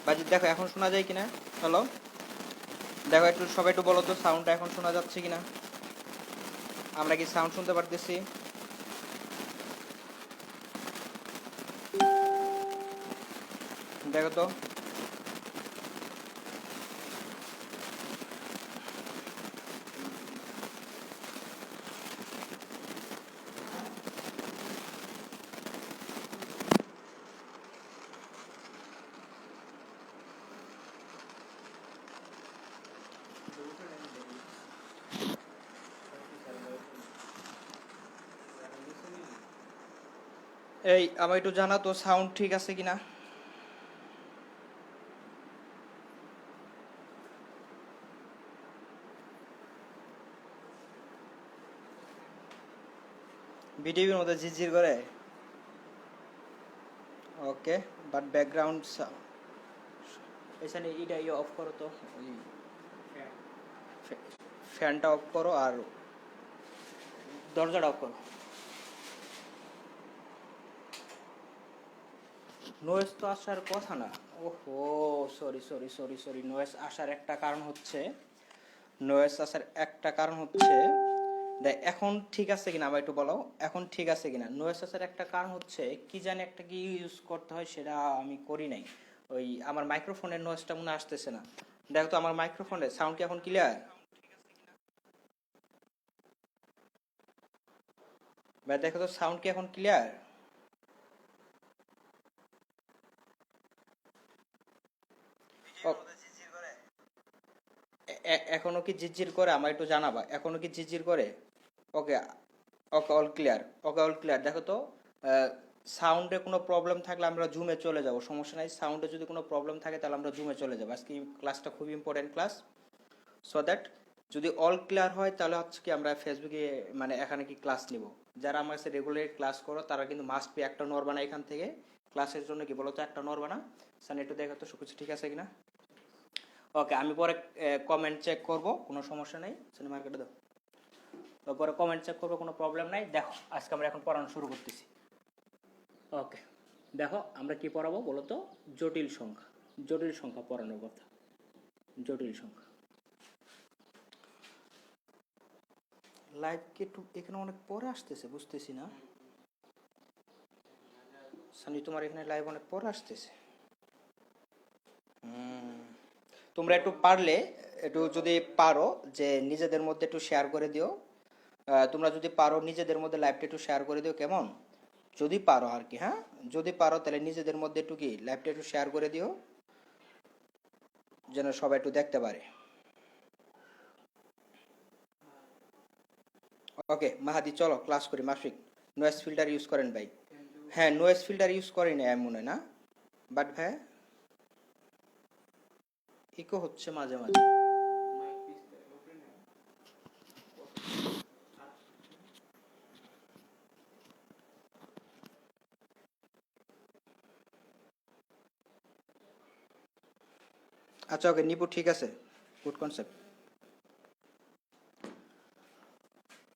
বাজিত দেখো এখন শোনা যায় কিনা। হ্যালো, দেখো একটু সবাই একটু বলো তো সাউন্ডটা এখন শোনা যাচ্ছে কিনা, আমরা কি সাউন্ড শুনতে পারতেছি? দেখো তো। এই আমার একটু জানা তো সাউন্ড ঠিক আছে কিনা। ভিডিওর মধ্যে ঝিরঝির করে। ওকে, বাট ব্যাকগ্রাউন্ড এখানে এটা অফ করো তো, ওই ফ্যানটা অফ করো আর দরজাটা অফ করো। নয়েজ তো আসার কথা না। ওহো, sorry sorry sorry sorry, noise আসার একটা কারণ হচ্ছে, এখন ঠিক আছে কিনা আমার একটু বলো, এখন ঠিক আছে কিনা। নয়েজ আসার একটা কারণ হচ্ছে কি জানি একটা কি ইউজ করতে হয় সেটা আমি করি নাই। ওই আমার মাইক্রোফোনের নয়েজটা মনে আসতেছে না। দেখো তো আমার মাইক্রোফোনের সাউন্ড কি এখন ক্লিয়ার? ভাই দেখো তো সাউন্ড কি এখন ক্লিয়ার? এখনো কি ঝিরঝির করে আমার একটু জানাবা, এখনো কি ঝিরঝির করে? Okay, okay all clear, okay all clear. দেখো তো সাউন্ডে কোনো প্রবলেম থাকলে আমরা জুমে চলে যাব, সমস্যা নাই। সাউন্ডে যদি কোনো প্রবলেম থাকে তাহলে আমরা জুমে চলে যাবো। আজকে ক্লাসটা খুব ইম্পর্টেন্ট ক্লাস, সো দ্যাট যদি অল ক্লিয়ার হয় তাহলে হচ্ছে কি আমরা ফেসবুকে মানে এখানে কি ক্লাস নিব। যারা আমার কাছে রেগুলার ক্লাস করো তারা কিন্তু মাস্ট বি একটা নরবানা এখান থেকে ক্লাসের জন্য কি বলো তো একটা নরবানা। সান একটু দেখো তো সব কিছু ঠিক আছে কিনা। ওকে, আমি পরে কমেন্ট চেক করব, কোনো সমস্যা নেই। সিনেমা মার্কেটে দাও, পরে কমেন্ট চেক করবো, কোনো প্রবলেম নাই। দেখো আজকে আমরা এখন পড়ানো শুরু করতেছি। ওকে, দেখো আমরা কি পড়াবো বলো তো? জটিল সংখ্যা, জটিল সংখ্যা পড়ানোর কথা। জটিল সংখ্যা লাইভ কি একটু এখানে অনেক পরে আসতেছে, বুঝতেছি না। সানি তোমার এখানে লাইভ অনেক পরে আসতেছে। তোমরা একটু পারলে, একটু যদি পারো যে নিজেদের মধ্যে একটু শেয়ার করে দিও। তোমরা যদি পারো নিজেদের মধ্যে লাইভটা একটু শেয়ার করে দিও, কেমন? যদি পারো আর কি, হ্যাঁ যদি পারো তাহলে নিজেদের মধ্যে একটু কি লাইভটা একটু শেয়ার করে দিও, যেন সবাই একটু দেখতে পারে। ওকে মাহাদি, চলো ক্লাস করি। মাসিক নয়েজ ফিল্টার ইউজ করেন ভাই? হ্যাঁ নয়েজ ফিল্টার ইউজ করি না এমন না, বাট ভাই ইকো হচ্ছে মাঝে মাঝে। আচ্ছা ওকে নিপু, ঠিক আছে, গুড কনসেপ্ট।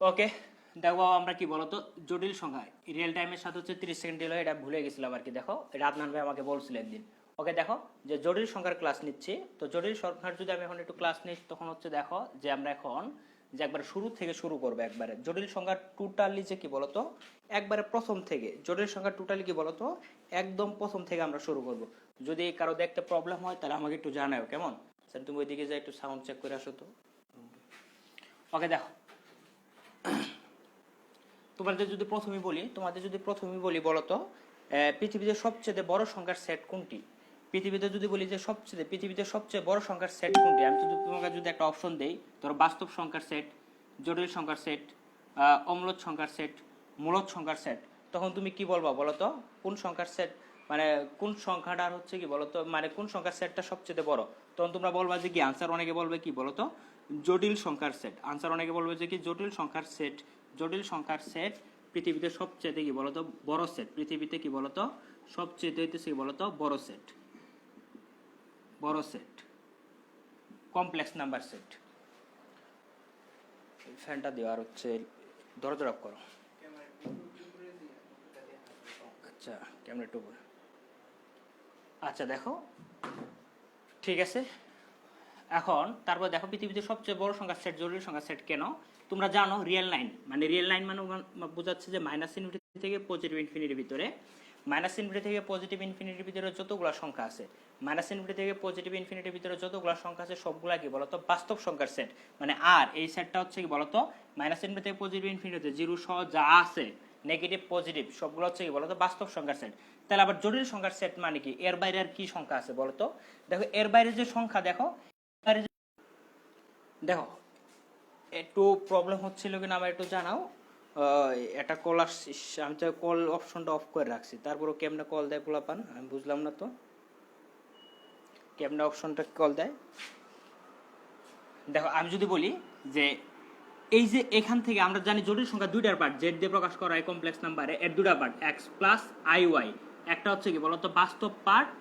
ওকে, দেখো আমরা কি বলতো জটিল সংখ্যা রিয়েল টাইমের সাথে হচ্ছে 30 সেকেন্ড ডিলে, এটা ভুলে গেছিলাম আর কি। দেখো এটা আদনান ভাই আমাকে বলছিল একদিন। ওকে দেখো যে জটিল সংখ্যার ক্লাস নিচ্ছি, তো জটিল সংখ্যার যদি আমি এখন একটু ক্লাস নিই তখন হচ্ছে দেখো যে আমরা এখন যে একবার শুরু থেকে শুরু করবো। একবারে জটিল সংখ্যা টোটালি যে কি বলতো একবারে প্রথম থেকে, জটিল সংখ্যা টোটালি কি বলতো একদম প্রথম থেকে আমরা শুরু করব। যদি কারো দেখতে প্রবলেম হয় তাহলে আমাকে একটু জানাও, কেমন? স্যার তুমি ওইদিকে যাই একটু সাউন্ড চেক করে আসো তো। ওকে দেখো তোমাদের যদি প্রথমেই বলি বলতো পৃথিবীতে সবচেয়ে বড় সংখ্যার সেট কোনটি? পৃথিবীতে যদি বলি যে পৃথিবীতে সবচেয়ে বড় সংখ্যার সেট কোনটি, আমি যদি তোমাকে যদি একটা অপশন দেই, ধরো বাস্তব সংখ্যার সেট, জটিল সংখ্যার সেট, অম্লজ সংখ্যার সেট, মূলদ সংখ্যার সেট, তখন তুমি কি বলবা বলতো? কোন সংখ্যার সেট মানে কোন সংখ্যাটার হচ্ছে কি বলতো মানে কোন সংখ্যার সেটটা সবচেয়ে বড়? তখন তোমরা বলবা যে কি আনসার অনেকে বলবে কি বলতো জটিল সংখ্যার সেট। আনসার অনেকে বলবে যে কি জটিল সংখ্যার সেট। জটিল সংখ্যার সেট পৃথিবীতে সবচেয়ে কি বলতো বড় সেট। পৃথিবীতে কি বলতো সবচেয়ে হইতেছে কি বলতো বড় সেট, বড় সেট, কমপ্লেক্স নাম্বার সেট। ফ্যানটা দিও আর হচ্ছে দরজা অফ করো। আচ্ছা ক্যামেরা একটু উপরে। আচ্ছা দেখো ঠিক আছে। এখন তারপর দেখো পৃথিবীতে সবচেয়ে বড় সংখ্যার সেট জরুরি সংখ্যার সেট কেন? তোমরা জানো রিয়েল লাইন মানে বোঝাচ্ছে যে মাইনাস ইনফিনিটি থেকে পজিটিভ ইনফিনিটির ভিতরে, মাইনাস ইনফিনিটি থেকে পজিটিভ ইনফিনিটির ভিতরে যতগুলো সংখ্যা আছে, মাইনাস ইনফিনিটি থেকে পজিটিভ ইনফিনিটির ভিতরে যতগুলো সংখ্যা আছে সবগুলা কি বলতো বাস্তব সংখ্যার সেট। মানে আর এই সেটটা হচ্ছে কি বলতো মাইনাস ইনফিনিটি থেকে পজিটিভ ইনফিনিটিতে জিরো সহ যা আছে নেগেটিভ পজিটিভ সবগুলো হচ্ছে কি বলতো বাস্তব সংখ্যার সেট। তাহলে আবার জটিল সংখ্যার সেট মানে কি? এর বাইরে আর কি সংখ্যা আছে বলতো? দেখো এর বাইরে যে সংখ্যা দেখো একটু প্রবলেম হচ্ছিল কিনা আমার একটু জানাও। একটা কল আসছিস, আমি তো কল অপশনটা অফ করে রাখছি, তারপরও কেমনে কল দেয় পোলাপান আমি বুঝলাম না তো, কেমনে অপশনটা কল দেয়। দেখো আমি যদি বলি যে এই যে এখান থেকে আমরা জানি জটিল সংখ্যা দুইটার পার্ট, জেড দিয়ে প্রকাশ করা হয় কমপ্লেক্স নাম্বারে, এর দুটা part x plus i y. একটা হচ্ছে কি বলতো বাস্তব পার্ট,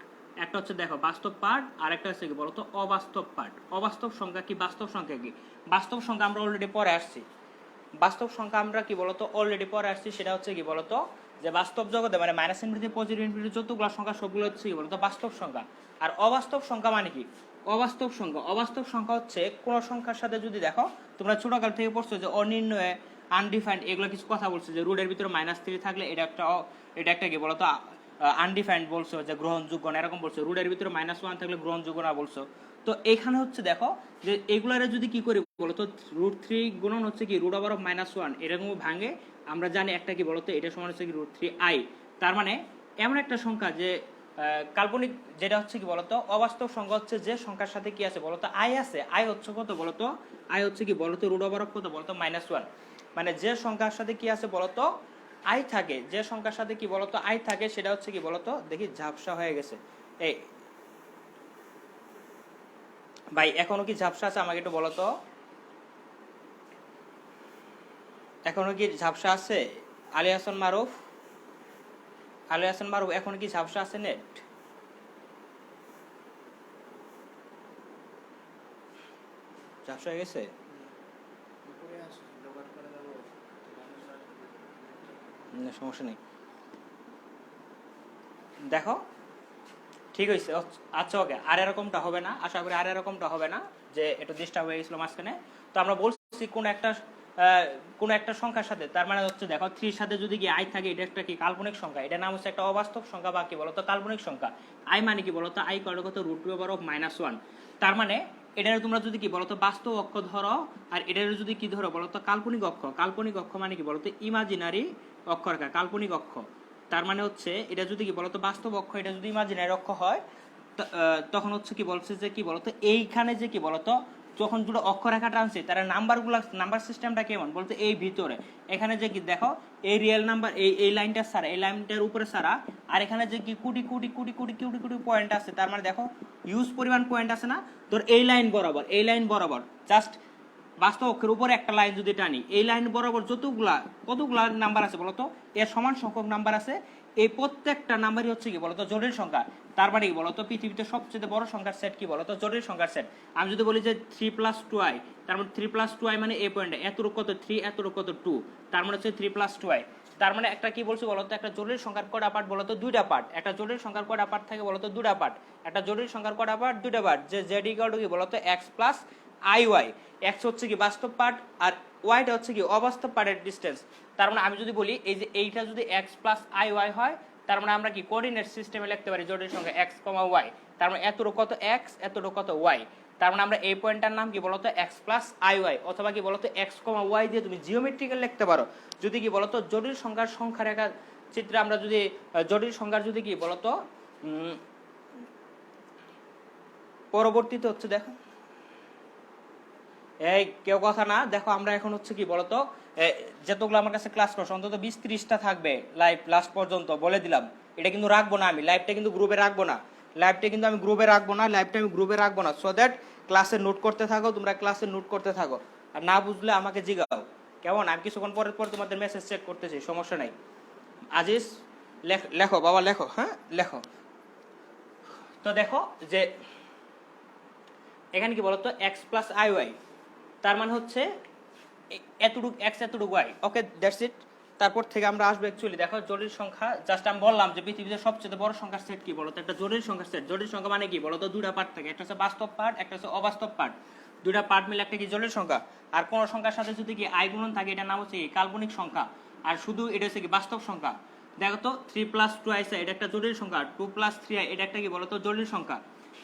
একটা হচ্ছে দেখো বাস্তব পার্ট, আর একটা হচ্ছে কি বলতো অবাস্তব পার্ট। অবাস্তব সংখ্যা কি বাস্তব সংখ্যা কি? বাস্তব সংখ্যা আমরা অলরেডি পরে আসছি, বাস্তব সংখ্যা আমরা কি বলতো অলরেডি পরে আসছি, সেটা হচ্ছে কি বলতো যে বাস্তব জগতে মানে মাইনাস ইনফিনিটি পজিটিভ ইনফিনিটি যতগুলো সংখ্যা সবগুলো হচ্ছে কি বলতো বাস্তব সংখ্যা। আর অবাস্তব সংখ্যা মানে কি? অবাস্তব সংখ্যা হচ্ছে কোন সংখ্যার সাথে যদি দেখো তোমরা ছোটকাল থেকে পড়ছো যে অনির্ণয় আনডিফাইন্ড এগুলো কিছু কথা বলছো যে রুটের ভিতরে -3 থাকলে এটা একটা কি বলতো আনডিফাইন্ড বলছো যে গ্রহণযোগ্য না, এরকম বলছো। রুটের ভিতরে -1 থাকলে গ্রহণযোগ্য না বলছো। তো এখানে হচ্ছে দেখো যে এগুলারে যদি কি করি বলতো √3 গুণন হচ্ছে কি √1 এরকম ভাঙে আমরা জানি একটা কি বলতো এটা সমান হচ্ছে কি √3i। তার মানে এমন একটা সংখ্যা যে কাল্পনিক যেটা হচ্ছে কি বলতো অবাস্তব সংখ্যা হচ্ছে যে সংখ্যার সাথে কি আছে বলতো আই আছে। আই হচ্ছে কত বলতো? আই হচ্ছে কি বলতো √1 কত বলতো -1। মানে যে সংখ্যার সাথে কি আছে বলতো আই থাকে, যে সংখ্যার সাথে কি বলতো আই থাকে সেটা হচ্ছে কি বলতো দেখি ঝাপসা হয়ে গেছে। এই ভাই এখনো কি ঝাপসা আছে আমাকে একটু বলতো, এখনো কি ঝাপসা আছে? আলী হাসান মারুফ, আলী হাসান মারুফ এখনো কি ঝাপসা আছে নেট? ঝাপসা হয়ে গেছে? সমস্যা নেই, দেখো ঠিক হয়েছে। আচ্ছা ওকে, আর এরকমটা হবে না, আশা করি আর এরকমটা হবে না যে একটু ডিস্টার্ব হয়ে গেছিল মাঝখানে। তো আমরা বলছি কোন একটা সংখ্যার সাথে, তার মানে হচ্ছে দেখো 3 সাথে যদি কি আই থাকে এটা একটা কি কাল্পনিক সংখ্যা, এটা নাম হচ্ছে একটা অবাস্তব সংখ্যা বা কি বলতো কাল্পনিক সংখ্যা। আই মানে কি বলতো আই কত √2 তার মানে এটারে তোমরা যদি কি বলতো বাস্তব অক্ষ ধরো আর এটারে যদি কি ধরো বলতো কাল্পনিক অক্ষ। কাল্পনিক অক্ষ মানে কি বলতো ইমাজিনারি অক্ষ রেখা, কাল্পনিক অক্ষ। তার মানে হচ্ছে এটা যদি কি বলতো বাস্তব অক্ষ, এটা যদি ইমাজিনারি অক্ষ হয় তখন হচ্ছে কি বলছে যে কি বলতো এইখানে যে কি বলতো যখন দুটো অক্ষরেখা টানছে তারা নাম্বার সিস্টেমটা কেমন বলতে এই ভিতরে এখানে যে কি দেখো এই রিয়েল নাম্বার এই লাইনটা সারা, এই লাইনটার উপরে সারা, আর এখানে যে কি কোটি কোটি কোটি কোটি কোটি কোটি পয়েন্ট আছে, তার মানে দেখো ইউজ পরিমাণ পয়েন্ট আছে না তোর এই লাইন বরাবর জাস্ট বাস্তব অক্ষের উপরে একটা লাইন যদি টানি এই লাইন বরাবর কতগুলা নাম্বার আছে বলতো এর সমান সংখ্যক নাম্বার আছে। এই প্রত্যেকটা নাম্বারই হচ্ছে কি বলতো জটিল সংখ্যা। তার মানে কি বলতো পৃথিবীতে সবচেয়ে বড় সংখ্যার সেট কি বলতো জটিল সংখ্যার সেট। আমি যদি বলি যে 3 + 2i, তার মানে 3 + 2i মানে এই পয়েন্টে এতটুকু কত 3 এতটুকু কত 2, তার মানে হচ্ছে 3 + 2i। তার মানে একটা কি বলছে বলতো একটা জটিল সংখ্যার কয়টা পার্ট বলতো দুইটা পার্ট। একটা জটিল সংখ্যার কয়টা পার্ট থাকে বলতো দুইটা পার্ট। একটা জটিল সংখ্যার কয়টা পার্ট দুইটা পার্ট। যে z = কি বলতো x + iy, x হচ্ছে কি বাস্তব পার্ট আর ওয়াইটা হচ্ছে কি অবাস্তব পার্টের ডিসটেন্স। তার মানে আমি যদি বলি এই যে এইটা যদি x + iy হয় তার মানে আমরা কি কোঅর্ডিনেট সিস্টেমে লিখতে পারি জটিল সংখ্যা x, y, তার মানে এতটুকু কত x এতটুকু কত y। তার মানে আমরা এই পয়েন্টটার নাম কি বলতো x + iy, অথবা কি বলতো x, y দিয়ে তুমি জিওমেট্রিক্যাল লিখতে পারো। যদি কি বলতো জটিল সংখ্যার সংখ্যারেখা চিত্রে আমরা যদি জটিল সংখ্যার যদি কি বলতো পরবর্তীতে হচ্ছে দেখো এই কেউ কথা না, দেখো আমরা এখন হচ্ছে কি বলতো যতগুলো আমার কাছে ক্লাস করছো অন্তত 20-30টা থাকবে লাইভ লাস্ট পর্যন্ত বলে দিলাম। এটা কিন্তু রাখবো না আমি, লাইভটা কিন্তু গ্রুপে রাখবো না, লাইভটা আমি গ্রুপে রাখবো না সো দ্যাট ক্লাসে নোট করতে থাকো, তোমরা ক্লাসে নোট করতে থাকো, আর না বুঝলে আমাকে জিগাও কেমন, আমি কিছুক্ষণ পর তোমাদের মেসেজ চেক করতেছি, সমস্যা নাই। আজিজ লেখো বাবা লেখো, হ্যাঁ লেখো। তো দেখো যে এখানে কি বলতো x + iy, তার মানে হচ্ছে এতটুক x এতটুক y, ওকে দ্যাটস ইট। তারপর থেকে আমরা আসবো অ্যাকচুয়ালি দেখো জটিল সংখ্যা জাস্ট আমি বললাম যে পৃথিবীতে সবচেয়ে বড় সংখ্যার সেট কি বলতো, একটা জটিল সংখ্যার সেট। জটিল সংখ্যা মানে কি বলতো, দুইটা পার্ট থাকে, একটা হচ্ছে বাস্তব পার্ট, একটা হচ্ছে অবাস্তব পার্ট। দুইটা পার্ট মিলে একটা কি জটিল সংখ্যা। আর কোন সংখ্যার সাথে যদি কি আই গুণন থাকে এটার নাম হচ্ছে কি কাল্পনিক সংখ্যা। আর শুধু এটা হচ্ছে কি বাস্তব সংখ্যা। দেখো তো 3 + 2i এটা একটা জটিল সংখ্যা, 2 + 3i এটা একটা কি বলতো জটিল সংখ্যা।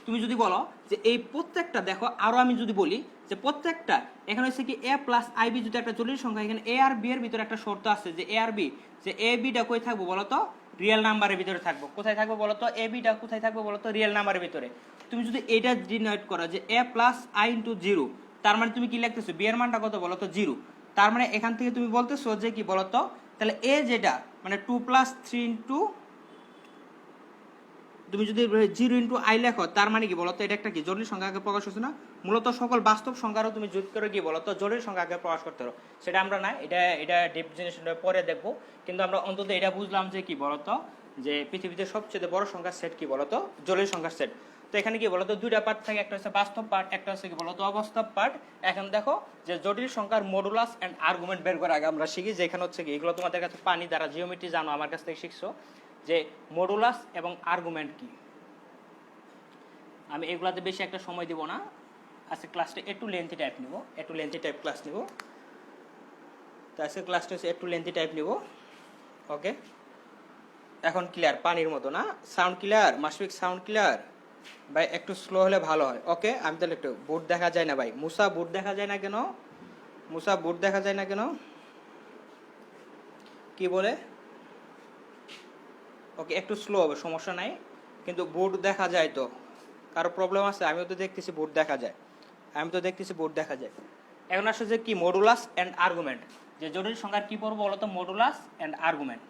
তুমি যদি বলো যে এই প্রত্যেকটা দেখো, আরো আমি যদি বলি যে প্রত্যেকটা এখানে হচ্ছে কি a + ib যদি একটা জটিল সংখ্যা, এখানে a আর b এর ভিতরে একটা শর্ত আছে যে a আর b, যে a b টা কই থাকবো বলতো, রিয়েল নাম্বারের ভিতরে থাকবো। কোথায় থাকবো বলতো, a b টা কোথায় থাকবো বলতো, রিয়েল নাম্বারের ভিতরে। তুমি যদি এটা ডিনোট করো যে a + i * 0, তার মানে তুমি কি লিখতেছো, b এর মানটা কত বলতো 0। তার মানে এখান থেকে তুমি বলতেছো যে কি বলতো, তাহলে a যেটা মানে 2 + 3 তুমি যদি 0 * i লেখো, তার মানে কি বলতো এটা একটা কি জটিল সংখ্যাকে প্রকাশ হচ্ছে না। মূলত সকল বাস্তব সংখ্যারও তুমি যোগ করে কি বলতো জটিল সংখ্যাকে প্রকাশ করতে পারো। সেটা আমরা না, এটা ডিপ জিনিস পরে দেখবো। কিন্তু আমরা অন্তত এটা বুঝলাম যে কি বলতো, যে পৃথিবীতে সবচেয়ে বড় সংখ্যার সেট কি বলতো, জটিল সংখ্যার সেট। তো এখানে কি বলতো দুইটা পার্ট থাকে, একটা হচ্ছে বাস্তব পার্ট, একটা হচ্ছে কি বলতো অবাস্তব পার্ট। এখন দেখো যে জটিল সংখ্যার মডুলাস এন্ড আর্গুমেন্ট বের করে আগে আমরা শিখি, যে এখানে হচ্ছে কি এগুলো তোমাদের কাছে পানি দ্বারা জিওমেট্রি জানো, আমার কাছ থেকে শিখছো যে মডুলাস এবং আর্গুমেন্ট কি। আমি এগুলাতে বেশি একটা সময় দিব না, আজকে ক্লাসটা একটু লেন্থি টাইপ নিব, একটু লেন্থি টাইপ ক্লাস নিব। তো আজকে ক্লাসটা হচ্ছে একটু লেন্থি টাইপ নিব। ওকে, এখন ক্লিয়ার পানির মতো না, সাউন্ড ক্লিয়ার, মাসফিক সাউন্ড ক্লিয়ার ভাই, একটু স্লো হলে ভালো হয়। ওকে, আমি তাহলে একটু বোর্ড দেখা যায় না ভাই, মুসা বোর্ড দেখা যায় না কেন, মুসা বোর্ড দেখা যায় না কেন, কি বলে? ওকে, একটু স্লো হবে সমস্যা নাই, কিন্তু বোর্ড দেখা যায় তো, কারো প্রবলেম আছে? আমিও তো দেখতেছি বোর্ড দেখা যায়, আমি তো দেখতেছি বোর্ড দেখা যায়। এখন আসলে যে কি মডুলাস এন্ড আর্গুমেন্ট, যে জটিল সংখ্যার কি পড়বো বলতো, মডুলাস এন্ড আর্গুমেন্ট।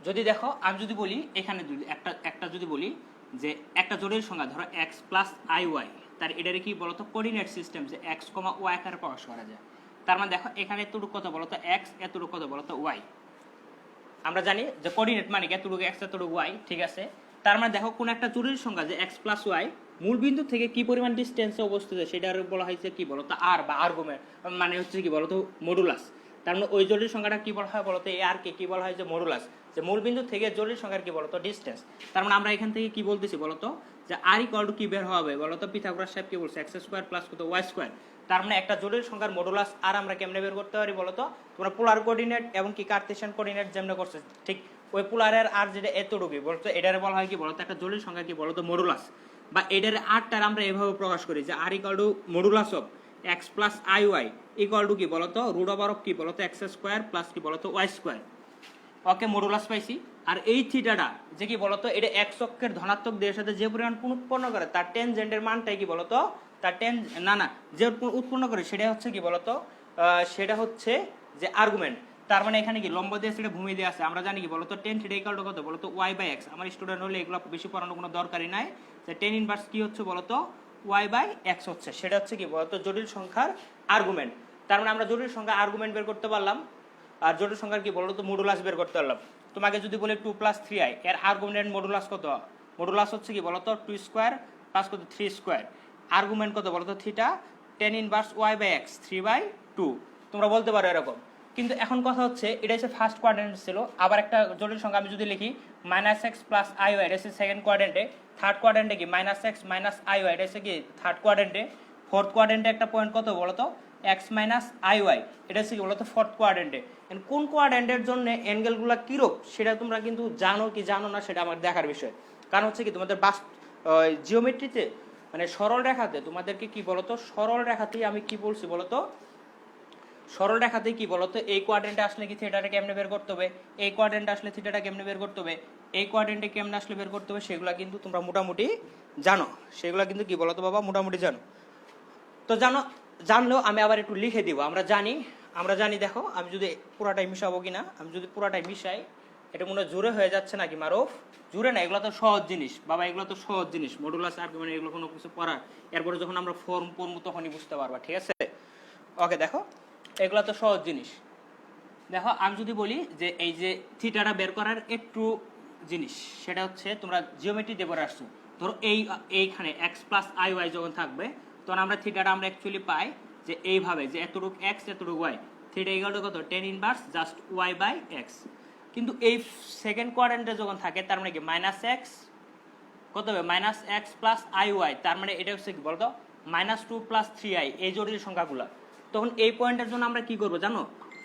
যদি দেখো আমি যদি বলি এখানে যদি একটা যদি বলি যে একটা জটিল সংখ্যা ধরো x + iy, তার এটারে কি বলতো কোঅর্ডিনেট সিস্টেম, যে x, y আকারে প্রকাশ করা যায়। তার মানে দেখো এখানে এতটুকু কত বলতো x, এতটুকু কত বলতো y। আমরা জানি যে কোঅর্ডিনেট মানে এতটুকু x, এতটুকু y, ঠিক আছে। তার মানে দেখো কোন একটা জটিল সংখ্যা যে x + y মূল বিন্দু থেকে কি পরিমাণ ডিসটেন্সে অবস্থিত সেটার বলা হয়েছে কি বলতো আর বা আর্গুমেন্ট, মানে হচ্ছে কি বলতো মডুলাস। তার মানে ওই জটিল সংখ্যাটা কি বলা হয় বলতো, এই আর কি বলা হয় যে মডুলাস, যে মূল বিন্দু থেকে জটিল সংখ্যার কি বলতো ডিসটেন্স। তার মানে আমরা এখান থেকে কি বলতেছি বলতো, যে r = কি বের হবে বলতো, পিথাগোরাস সাহেব কি বলছে x² + কত y²। তার মানে একটা জটিল সংখ্যার মডুলাস আর আমরা কেমনে বের করতে পারি বলতো, তোমরা পোলার কোঅর্ডিনেট এবং কি কার্টেসিয়ান কোঅর্ডিনেট যেমনে করছে ঠিক ওই পোলারের আর যেটা এতটুকুই বলতো এটারে বলা হয় কি বলতো একটা জটিল সংখ্যা কি বলতো মডুলাস। বা এটার আরটার আমরা এভাবে প্রকাশ করি যে r = modulus of x + iy = কি বলতো √of কি বলতো x² + কি বলতো y²। ওকে, মডুলাস পাইছি। আর এই থিটাটা যে কি বলতো এটা x অক্ষের ধনাত্মক দিকের সাথে যে পরিমাণ উৎপন্ন করে তার টেনজেন্টের মানটাই কি বলতো, তার যে উৎপন্ন করে সেটা হচ্ছে কি বলতো, সেটা হচ্ছে যে আর্গুমেন্ট। তার মানে এখানে কি লম্ব দিয়ে সেটা ভূমি দিয়ে আছে, আমরা জানি কি বলতো tan θ = কত বলতো y/x। আমার স্টুডেন্ট হলে এগুলো বেশি পড়ানোর কোনো দরকারই নাই, যে tan ইনভার্স কি হচ্ছে বলতো y/x হচ্ছে, সেটা হচ্ছে কি বলতো জটিল সংখ্যার আর্গুমেন্ট। তার মানে আমরা জটিল সংখ্যার আর্গুমেন্ট বের করতে পারলাম, আর জটিল সংখ্যার কি বলতো মডুলাস বের করতে পারলাম। তোমাকে যদি বলে 2 + 3i এর আর্গুমেন্ট মডুলাস কত, মডুলাস হচ্ছে কি বলতো 2² + কত 3², আর্গুমেন্ট কত বলতো থিটা, tan ইনভার্স y/x 3/2। তোমরা বলতে পারো এরকম। কিন্তু এখন কথা হচ্ছে এটা হচ্ছে ফার্স্ট কোয়াড্রেন্ট ছিল, আবার একটা জটিল সংখ্যা আমি যদি লিখি -x + iy এটা হচ্ছে সেকেন্ড কোয়াড্রেন্টে, থার্ড কোয়াড্রেন্টে কি -x - iy এটা হচ্ছে কি থার্ড কোয়াড্রেন্টে, ফোর্থ কোয়াড্রেন্টে একটা পয়েন্ট কত বলতো x - iy এটা হচ্ছে কি বলতো ফোর্থ কোয়াড্রেন্টে। কোন কোয়াড্রেন্টের জন্য অ্যাঙ্গেলগুলো কিরূপ সেটা তোমরা কিন্তু জানো কি জানো না সেটা আমার দেখার বিষয়। কারণ হচ্ছে কি তোমাদের জিওমেট্রিতে মানে সরল রেখাতে তোমাদেরকে কি বলতো, সরল রেখাতেই আমি কি বলছি বলতো, সরল রেখাতে কি বলতো এই কোয়াড্রেন্টে আসলে কি থিটাটা কেমনে বের করতে হবে, এই কোয়াড্রেন্টে আসলে থিটাটা কেমনে বের করতে হবে, এই কোয়াড্রেন্টে কেমনে আসলে বের করতে হবে, সেগুলো কিন্তু তোমরা মোটামুটি জানো, সেগুলো কিন্তু কি বলতো বাবা মোটামুটি জানো। তো জানলেও আমি আবার একটু লিখে দিব। আমরা জানি দেখো আমি যদি পুরাটাই মিশাবো কিনা, আমি যদি পুরাটাই মিশাই এটা মনে হয় জোরে হয়ে যাচ্ছে নাকি মারুফ? জোরে না, এগুলো তো সহজ জিনিস বাবা, এগুলো তো সহজ জিনিস, মডুলাস আর্গুমেন্ট এগুলো কোনো কিছু পড়ার, এরপরে যখন আমরা ফর্ম পড়বো তখনই বুঝতে পারবা, ঠিক আছে? ওকে, দেখো এগুলো তো সহজ জিনিস। দেখো আমি যদি বলি যে এই যে থিটাটা বের করার একটু জিনিস, সেটা হচ্ছে তোমরা জিওমেট্রি দিয়ে পড়ে আসছো। ধরো এইখানে x + iy যখন থাকবে তখন আমরা থিটাটা আমরা অ্যাকচুয়ালি পাই যে এইভাবে যে এতটুকু এক্স এতটুকু ওয়াই, থিটা ইকুয়াল টু কত, tan inverse just y by x. কিন্তু এই সেকেন্ড কোয়াড্রেন্টে যখন থাকে তার মানে কি মাইনাস এক্স কত হবে, minus x plus i y, তার মানে এটা হচ্ছে কি বলতো minus two plus three i, এই জটিল সংখ্যাগুলো। তখন এই পয়েন্টের জন্য আমরা কি করব জানো,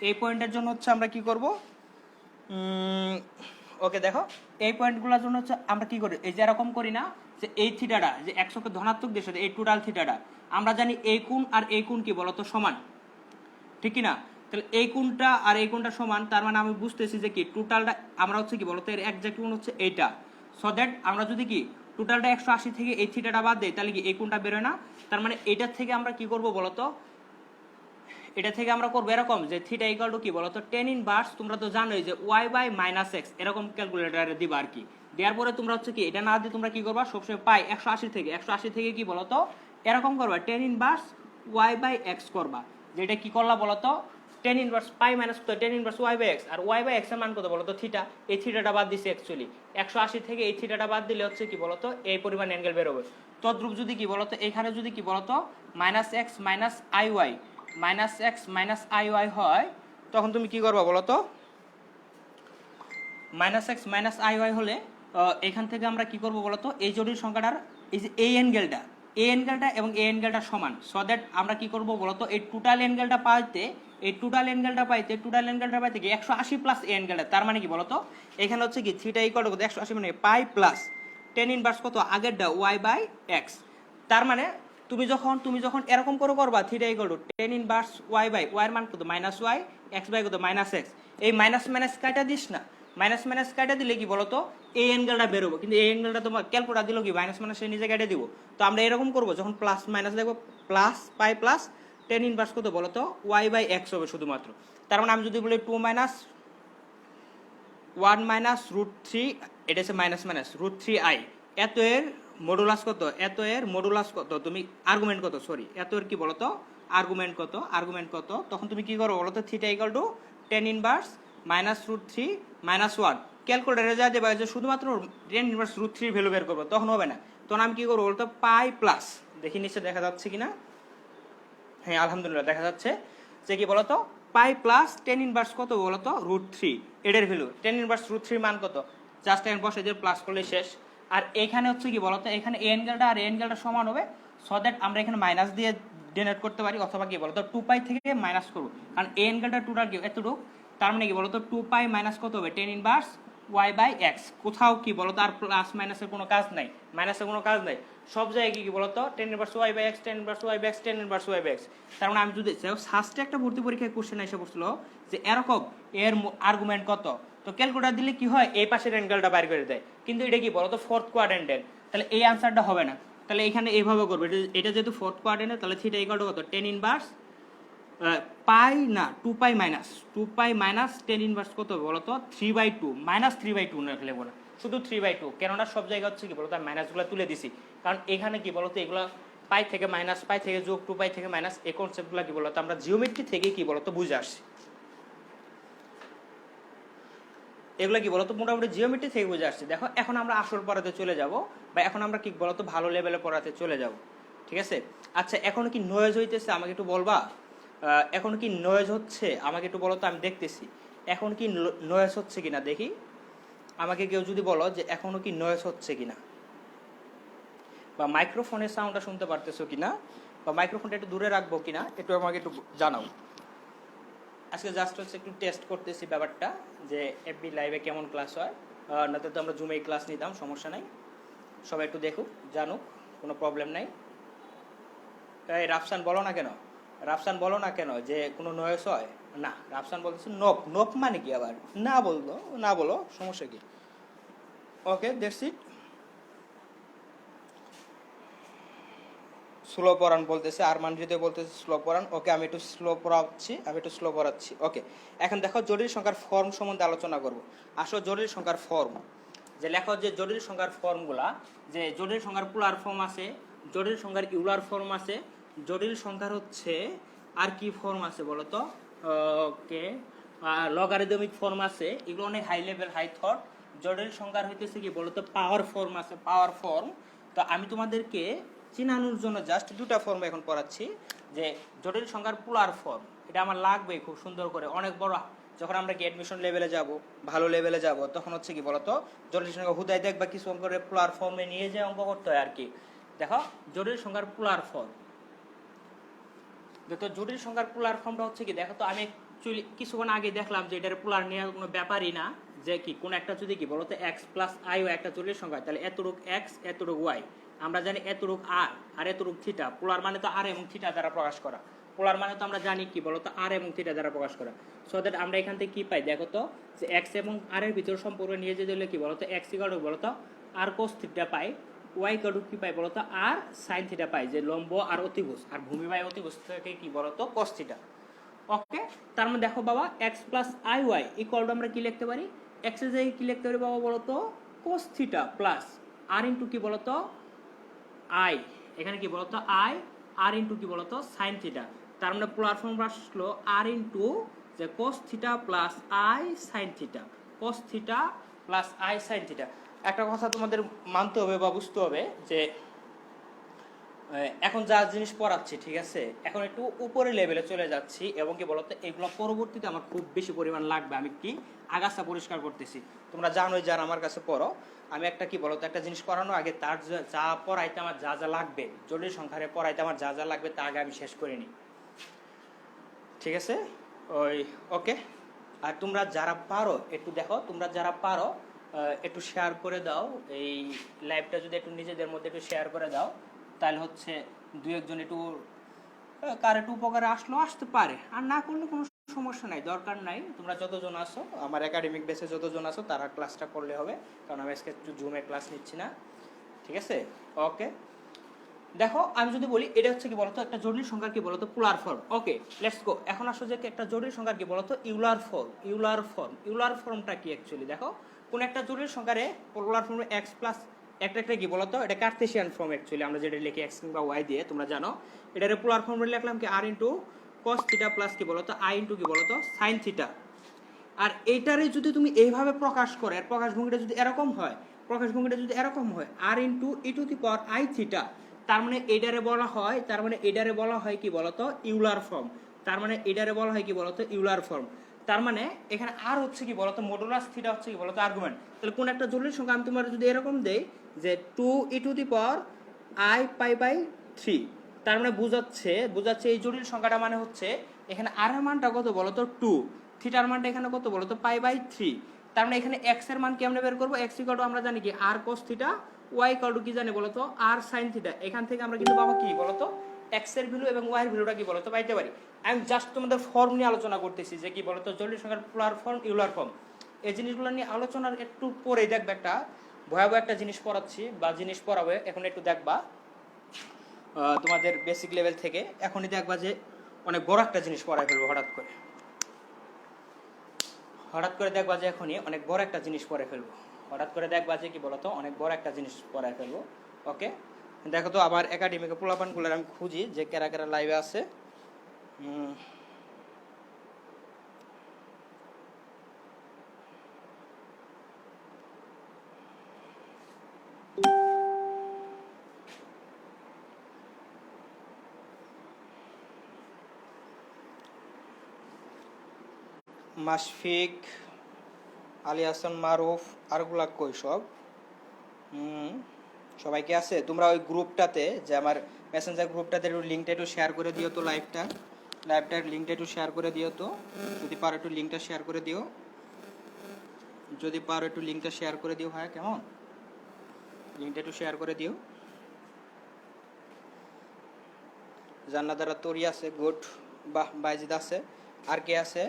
এই পয়েন্টের জন্য হচ্ছে আমরা কি করব, ওকে দেখো এই পয়েন্টগুলোর জন্য হচ্ছে আমরা কি করি, এই যে এরকম করি না যে এই থিটাটা যে একশোকে ধনাত্মক দিকে এই টোটাল থিটাটা আমরা জানি এই কোণ আর এই কোণ কি বলতো সমান, ঠিক কি না? তাহলে এই কোণটা আর এই কোণটা সমান, তার মানে আমি বুঝতেছি যে কি টোটালটা আমরা হচ্ছে কি বলতো এর এক্সাক্ট কোণ হচ্ছে এইটা। সো দ্যাট আমরা যদি কি টোটালটা 180 থেকে এই থিটাটা বাদ দেই তাহলে কি এই কোণটা বেরোয় না। তার মানে এটার থেকে আমরা কি করব বলতো, এটা থেকে আমরা করবো এরকম যে থিটা ইকুয়াল টু কি বলতো টেন ইনভার্স, তোমরা তো জানোই যে ওয়াই বাই মাইনাস এক্স, এরকম ক্যালকুলেটারে দিবা আর কি। দেওয়ার পরে তোমরা হচ্ছে কি এটা না দিয়ে তোমরা কি করবা সবসময় পাই 180 থেকে কি বলতো এরকম করবা tan inverse y by x করবা, যেটা কি করলা বলতো tan inverse pi minus tan inverse y by x, আর ওয়াই বাই এক্স এর মান কত বলতো থিটা, এই থিটাটা বাদ দিছে অ্যাকচুয়ালি 180 থেকে এই থিটাটা বাদ দিলে হচ্ছে কি বলতো এই পরিমাণ অ্যাঙ্গেল বেরোবে। তদ্রূপ যদি কি বলতো এখানে যদি কি বলতো minus x minus i y, minus x minus i y হয়, তখন তুমি কি করবা বলতো minus x minus i y হলে এখান থেকে আমরা কি করবো বলতো এই জটিল সংখ্যাটার এই যে এই অ্যাঙ্গেলটা এবং এই অ্যাঙ্গেলটা সমান, সো দ্যাট আমরা কি করবো বলতো এই টোটাল অ্যাঙ্গেলটা পাইতে টোটাল অ্যাঙ্গেলটা পাইতে কি 180 প্লাস এই অ্যাঙ্গেলটা, তার মানে কি বলতো এখানে হচ্ছে কি থিটা ইকুয়াল টু 180 মানে পাই প্লাস টেন ইনভার্স কত আগেরটা ওয়াই বাই এক্স। তার মানে তুমি যখন এরকম করে করবা theta equal to ten inverse y by y এর মান কত মাইনাস ওয়াই, এক্স বাই কত মাইনাস এক্স, এই মাইনাস মাইনাস কাটা দিস না, মাইনাস কাটা দিলে কি বলতো এই অ্যাঙ্গেলটা বেরোবো, কিন্তু এই অ্যাঙ্গেলটা তোমার ক্যালকুলেটার দিল কি মাইনাস মাইনাস নিজে কেটে দিব। তো আমরা এরকম করবো যখন প্লাস মাইনাস দেখবো প্লাস পাই প্লাস টেন ইনভার্স কত বলতো ওয়াই বাই এক্স হবে শুধুমাত্র। তার মানে আমি যদি বলি 2 মাইনাস 1 মাইনাস রুট থ্রি, এটা হচ্ছে minus minus root three i, এত এর মডুলাস কত, তুমি আর্গুমেন্ট কত সরি এত এর কি বলতো আর্গুমেন্ট কত, তখন তুমি কি করো বলতো theta equal to ten inverse minus root three minus one, ক্যালকুলেটারে যা দেবা যে শুধুমাত্র ten inverse root three value বের করবো, তখন হবে না। তখন আমি কি করবো বলতো পাই প্লাস, দেখি নিচে দেখা যাচ্ছে কিনা, হ্যাঁ আলহামদুলিল্লাহ দেখা যাচ্ছে যে কি বলতো পাই প্লাস টেন ইনভার্স কত বলতো রুট থ্রি, এটার value tan inverse root three মান কত, জাস্ট এন বসে দিয়ে প্লাস করলে শেষ। আর এখানে হচ্ছে কি বলতো এখানে এ অ্যাঙ্গেলটা আর এ অ্যাঙ্গেলটা সমান হবে, সো দ্যাট আমরা এখানে মাইনাস দিয়ে ডিনোট করতে পারি, অথবা কি বলতো 2 পাই থেকে মাইনাস করবো, কারণ এ অ্যাঙ্গেলটা টোটাল কি এতটুকু, তার মানে কি বলতো 2 পাই মাইনাস কত হবে tan inverse y by x, কোথাও কি বলতো আর প্লাস মাইনাসের কোনো কাজ নাই, সব জায়গায় কি বলতো tan inverse y by x, tan inverse y by x, tan inverse y by x. তার মানে আমি যদি ফার্স্টে একটা ভর্তি পরীক্ষায় কোশ্চেন এসে পড়ছিল যে এরকম এর আর্গুমেন্ট কত, তো ক্যালকুলেটর দিলে কি হয় এই পাশের অ্যাঙ্গেলটা বাইর করে দেয়, কিন্তু এটা কি বলতো ফোর্থ কোয়াড্রেন্টের, তাহলে এই আনসারটা হবে না। তাহলে এখানে এইভাবে করবে, এটা যেহেতু ফোর্থ কোয়াড্রেন্টের তাহলে থিটা ইকুয়াল টু কত টেন ইনভার্স পাই না 2 পাই মাইনাস টেন ইনভার্স কত বলতো 3/2 মাইনাস 3/2 রাখলে বলে শুধু 3/2, কেননা সব জায়গা হচ্ছে কি বলতো মাইনাসগুলো তুলে দিছি, কারণ এখানে কি বলতো এগুলো পাই থেকে মাইনাস, পাই থেকে যোগ, 2 পাই থেকে মাইনাস, এই কনসেপ্টগুলো কি বলতো আমরা জিওমেট্রি থেকে কি বলতো বুঝে আসছি, এগুলো কি বলতো মোটামুটি জিওমেট্রি থেকে বুঝে আসছি। দেখো এখন আমরা আসল পড়াতে চলে যাব, বা এখন আমরা কি বলতো ভালো লেভেলে পড়াতে চলে যাব, ঠিক আছে? আচ্ছা এখন কি নয়েজ হইতেছে আমাকে একটু বলবা, এখন কি নয়েজ হচ্ছে আমাকে একটু বলো তো, আমি দেখতেছি এখন কি নয়েজ হচ্ছে কিনা দেখি, আমাকে কেউ যদি বলো যে এখনো কি নয়েজ হচ্ছে কিনা, বা মাইক্রোফোনের সাউন্ডটা শুনতে পারতেছো কিনা, বা মাইক্রোফোনটা একটু দূরে রাখবো কিনা একটু আমাকে একটু জানাও। আজকে জাস্ট হচ্ছে একটু টেস্ট করতেছি ব্যাপারটা যে এফবি লাইভে কেমন ক্লাস হয়, না তো আমরা জুমে ক্লাস নিতাম, সমস্যা নাই, সবাই একটু দেখুক জানুক, কোনো প্রবলেম নাই। এই রাফসান বলো না কেন যে কোনো নয়েজ হয় না, রাফসান বলতেছে নোপ মানে কি আবার না বলো সমস্যা কি, ওকে দ্যাটস ইট। স্লো পড়ান বলতেছে, আরমান যদি বলতেছে স্লো পড়ান, ওকে আমি একটু স্লো পড়াচ্ছি, ওকে। এখন দেখো জটিল সংখ্যার ফর্ম সম্বন্ধে আলোচনা করব। আসলে জটিল সংখ্যার ফর্ম যে লেখো, যে জটিল সংখ্যার ফর্মগুলা, যে জটিল সংখ্যার পোলার ফর্ম আছে, জটিল সংখ্যার ইউলার ফর্ম আছে, জটিল সংখ্যার হচ্ছে আর কি ফর্ম আছে বলো তো, ওকে লগারিদমিক ফর্ম আছে, এগুলো অনেক হাই লেভেল হাই থট। জটিল সংখ্যার হইতেছে কি বলতো পাওয়ার ফর্ম আছে, পাওয়ার ফর্ম। তো আমি তোমাদেরকে চিনানোর জন্য জাস্ট দুটা ফর্ম এখন পড়াচ্ছি, যে জটিল সংখ্যার পোলার ফর্ম এটা আমার লাগবে খুব সুন্দর করে, অনেক বড় যখন আমরা কি অ্যাডমিশন লেভেলে যাব, ভালো লেভেলে যাব, তখন হচ্ছে কি বলতো জটিল সংখ্যা হুদায় দেখবা কিছু অঙ্ক করে পোলার ফর্মে নিয়ে যে অঙ্ক করতে হয় আর কি। দেখো জটিল সংখ্যার পোলার ফর্ম, দেখো জটিল সংখ্যার পোলার ফর্মটা হচ্ছে কি, দেখো তো আমি অ্যাকচুয়ালি কিছুক্ষণ আগে দেখলাম যে এটার পোলার নেওয়ার কোনো ব্যাপারই না, যে কি কোন একটা যদি কি বলতো এক্স প্লাস আই ও একটা জটিল সংখ্যা, তাহলে এতটুক এক্স এতটুক ওয়াই, আমরা জানি এতটুক আর আর এতটুক থিটা, পোলার মানে তো আর এবং থিটা দ্বারা প্রকাশ করা, পোলার মানে তো আমরা জানি কি বলতো আর এবং থিটা দ্বারা প্রকাশ করা। সো দ্যাট আমরা এখান থেকে কি পাই, দেখো তো যে এক্স এবং আর এর ভিতর সম্পর্ক নিয়ে যেতে হলে কি বলতো এক্স ইকুয়াল টু বলতো আর কোস থিটা পাই, ওয়াই ইকুয়াল টু কি পাই বলতো আর সাইন থিটা পাই, যে লম্ব আর অতিভুজ, আর ভূমি বাই অতিভুজ থেকে কি বলতো কস থিটা। ওকে, তার মানে দেখো বাবা x plus i y equal to আমরা কি লিখতে পারি, এক্স এর জায়গায় কি লিখতে পারি বাবা বলতো কোস থিটা প্লাস আর ইন্টু কি বলতো আই, এখানে কি বলতো আই আর ইন্টু কি বলতো সাইন থিটা, তার মানে পোলার ফর্ম আসলো আর ইন্টু যে cos theta plus i sine theta, cos theta plus i sine theta. একটা কথা তোমাদের মানতে হবে বা বুঝতে হবে যে এখন যা জিনিস পড়াচ্ছি ঠিক আছে, এখন একটু উপরে লেভেলে চলে যাচ্ছি, এবং কি বলতো এগুলো পরবর্তীতে আমার খুব বেশি পরিমাণ লাগবে, আমি কি আগাছা পরিষ্কার করতেছি। তোমরা জানোই যারা আমার কাছে পড়ো, আমি একটা কি বলতো একটা জিনিস পড়ানোর আগে তার যা পড়াইতে আমার যা যা লাগবে, জটিল সংখ্যারে পড়াইতে আমার যা যা লাগবে তা আগে আমি শেষ করে নিই, ঠিক আছে ওই ওকে। আর তোমরা যারা পারো একটু দেখো, তোমরা যারা পারো একটু শেয়ার করে দাও, এই লাইভটা যদি একটু নিজেদের মধ্যে একটু শেয়ার করে দাও, তাহলে হচ্ছে দুই একজন একটু কার একটু উপকারে আসতে পারে, আর না করলে কোনো সমস্যা নাই, দরকার নাই। তোমরা যতজন আসো আমার একাডেমিক বেসে যতজন আসো তারা ক্লাসটা করলে হবে, কারণ আমি আজকে একটু জুমে ক্লাস নিচ্ছি না, ঠিক আছে ওকে। দেখো আমি যদি বলি এটা হচ্ছে কি বলতো একটা জটিল সংখ্যার কি বলতো polar form, okay let's go. এখন আসো যে একটা জটিল সংখ্যার কি বলতো ইউলার ফর্ম, ইউলার ফর্মটা কি অ্যাকচুয়ালি, দেখো কোন একটা জটিল সংখ্যারে পোলার ফর্ম এক্স প্লাস একটা কি বলতো এটা কার্তেশিয়ান ফর্ম অ্যাকচুয়ালি, আমরা যেটা লিখি এক্স কিংবা ওয়াই দিয়ে, তোমরা জানো এটারে পোলার ফর্মে লিখলাম কি আর ইন্টু কস থিটা প্লাস কি বলতো আই ইন্টু কি বলতো সাইন থিটা। আর এইটারে যদি তুমি এইভাবে প্রকাশ করো, এর প্রকাশভঙ্গিটা যদি এরকম হয়, আর into e to the power i theta, তার মানে এটারে বলা হয় কি বলতো ইউলার ফর্ম, তার মানে এটারে বলা হয় কি বলতো ইউলার ফর্ম। তার মানে এখানে আর হচ্ছে কি বলতো মডুলাস থিটা হচ্ছে কি বলতো আর্গুমেন্ট। তাহলে কোন একটা জটিল সংখ্যা আমি তোমার যদি এরকম দেই যে 2 e to the power i pi by 3, তার মানে বুঝাচ্ছে এই জটিল সংখ্যাটা মানে হচ্ছে এখানে আর এর মানটা কত বলতো 2, থিটার মানটা এখানে কত বলতো পাই বাই 3, তার মানে এখানে x এর মান কি আমরা বের করব, x ইকুয়াল টু আমরা জানি কি r cos theta, y equal to কি জানি বলতো r sin থিটা। এখান থেকে আমরা কিন্তু বাবা কি বলতো x এর ভ্যালু এবং y এর ভ্যালুটা কি বলতো পাইতে পারি। আমি জাস্ট তোমাদের ফর্ম নিয়ে আলোচনা করতেছি যে কি বলতো জটিল সংখ্যার পোলার ফর্ম ইউলার ফর্ম, এই জিনিসগুলো নিয়ে আলোচনার একটু পরেই দেখবে একটা ভয়াবহ একটা জিনিস পড়াচ্ছি বা জিনিস পড়াবে, এখন একটু দেখবা তোমাদের বেসিক লেভেল থেকে, এখনই দেখবা যে অনেক বড় একটা জিনিস পড়ায় ফেলবো হঠাৎ করে দেখবা যে এখনই অনেক বড় একটা জিনিস পড়ে ফেলবো, কি বলতো অনেক বড় একটা জিনিস পড়ায় ফেলবো। ওকে দেখো তো আবার একাডেমিকে পোলাপানগুলো আমি খুঁজি যে কেরা কেরা লাইভে আছে। মাশফিক, আলী হাসান মারুফ, আরগুলা কই সব? সবাই কি আছে? তোমরা ওই গ্রুপটাতে যে আমার মেসেঞ্জার গ্রুপটাতে একটু লিঙ্কটা একটু শেয়ার করে দিও তো, লাইভটার লিঙ্কটা একটু শেয়ার করে দিও তো, যদি পারো একটু লিঙ্কটা শেয়ার করে দিও, ভাই কেমন, লিঙ্কটা একটু শেয়ার করে দিও। জান্নাতারা তরি আছে, গুড, বাহ, বাইজিদ আছে, আর কে আছে,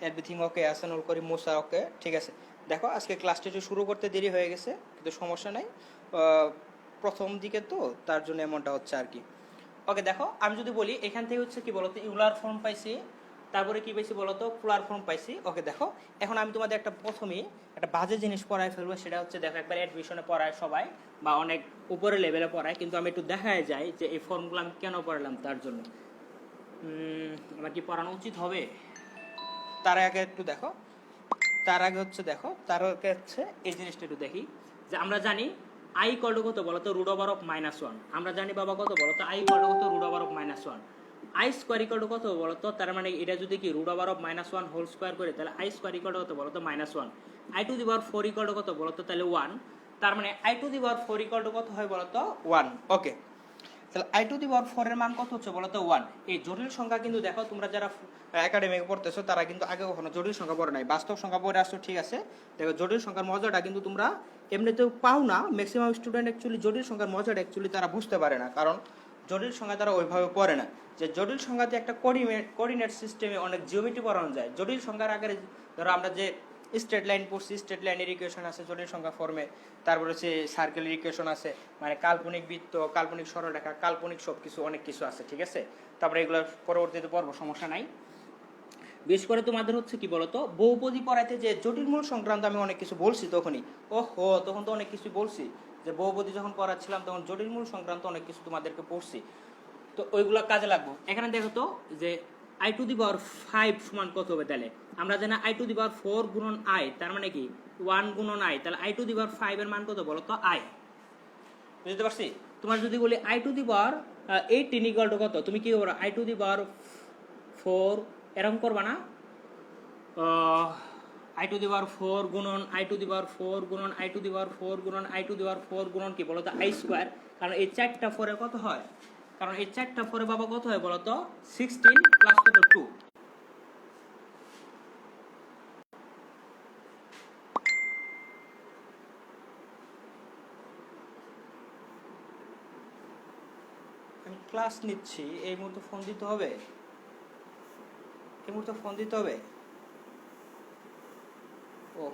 এভরিথিং ওকে আছে, নুল করি মুসা ওকে, ঠিক আছে। দেখো আজকে ক্লাসটা একটু শুরু করতে দেরি হয়ে গেছে, কিন্তু সমস্যা নাই, প্রথম দিকে তো তার জন্য এমনটা হচ্ছে আর কি। ওকে দেখো আমি যদি বলি এখান থেকে হচ্ছে কি বলতো ইউলার ফর্ম পাইছি, তারপরে কি পাইছি বলতো পোলার ফর্ম পাইছি। ওকে দেখো এখন আমি তোমাদের প্রথমেই একটা বাজে জিনিস পড়ায় ফেলবো, সেটা হচ্ছে দেখো একবার অ্যাডমিশনে পড়ায় সবাই বা অনেক উপরে লেভেলে পড়ায়, কিন্তু আমি একটু দেখায় যাই যে এই ফর্মগুলো আমি কেন পড়ালাম, তার জন্য আমার কি পড়ানো উচিত হবে। তার আগে হচ্ছে এই জিনিসটা একটু দেখি যে আমরা জানি আই ইকুয়াল টু কত বলো তো রুট ওভার অফ -1। আমরা জানি বাবা কত বলো তো আই ইকুয়াল টু কত root over of -1। I square equal to কত বলো তো, তার মানে এটা যদি কি root over of -1 whole square করে তাহলে আই স্কোয়ার ইকুয়াল টু কত বলো তো -1। I two the power 4 equal to কত বলো তো তাহলে 1। তার মানে I two the power 4 equal to কত হয় বলো তো 1। ওকে, তাহলে আই টু দি পাওয়ার 4 এর মান কত হচ্ছে বলো তো 1। এই জটিল সংখ্যা কিন্তু দেখো তোমরা যারা একাডেমিকে পড়তেছো তারা কিন্তু আগে কখনো জটিল সংখ্যা পড়ে নাই, বাস্তব সংখ্যা পড়ে আসছো ঠিক আছে। দেখো জটিল সংখ্যার মজাটা কিন্তু তোমরা এমনিতেও পাও না, ম্যাক্সিমাম স্টুডেন্ট অ্যাকচুয়ালি জটিল সংখ্যার মজাটা অ্যাকচুয়ালি তারা বুঝতে পারে না, কারণ জটিল সংখ্যা তারা ওইভাবে পড়ে না। যে জটিল সংখ্যাতে একটা কোঅর্ডিনেট সিস্টেমে অনেক জিওমেট্রি পড়ানো যায়। জটিল সংখ্যার আগে ধরো আমরা যে স্ট্রেট লাইন পড়ছি, স্ট্রেট লাইনের ইকুয়েশন আছে জটিল সংখ্যা ফর্মে, তারপরে হচ্ছে সার্কেলের ইকুয়েশন আছে, মানে কাল্পনিক বৃত্ত, কাল্পনিক সরলরেখা, কাল্পনিক সব কিছু অনেক কিছু আছে ঠিক আছে। তারপরে এগুলো পরবর্তীতে পড়বো, সমস্যা নাই। বিশেষ করে তোমাদের হচ্ছে কি বলতো বহুপদী পড়াইতে যে জটিল মূল সংক্রান্ত আমি অনেক কিছু বলছি তখনই, তখন তো অনেক কিছু বলছি যে বহুপদী যখন পড়াচ্ছিলাম তখন জটিল মূল সংক্রান্ত অনেক কিছু তোমাদেরকে পড়ছি, তো ওইগুলো কাজে লাগবো। এখানে দেখো তো যে আই টু দি পাওয়ার 5 সমান কত হবে, তাহলে আমরা জানি আই টু দি পাওয়ার 4 গুণন আই, তার মানে কি 1 গুণন আই, তাহলে আই টু দি পাওয়ার 5 এর মান কত বলো তো আই। বুঝতে পারছি? তোমার যদি বলি I two the power 18 equal to কত, তুমি কি করবে আই টু দি পাওয়ার 4 এরকম করবা না, আই টু দি পাওয়ার 4 গুণন আই টু দি পাওয়ার 4 গুণন আই টু দি পাওয়ার 4 গুণন আই টু দি পাওয়ার 4 গুণন কি বলো তো আই স্কোয়ার, কারণ এই 4টা 4 এ কত হয়, কারণ এই 4টা 4 এ বাবা কত হয় বলো তো 16 প্লাস কত 2। আমি ক্লাস নিচ্ছি, এই মুহূর্তে ফোন দিতে হবে, এই মুহূর্তে ফোন দিতে হবে। ও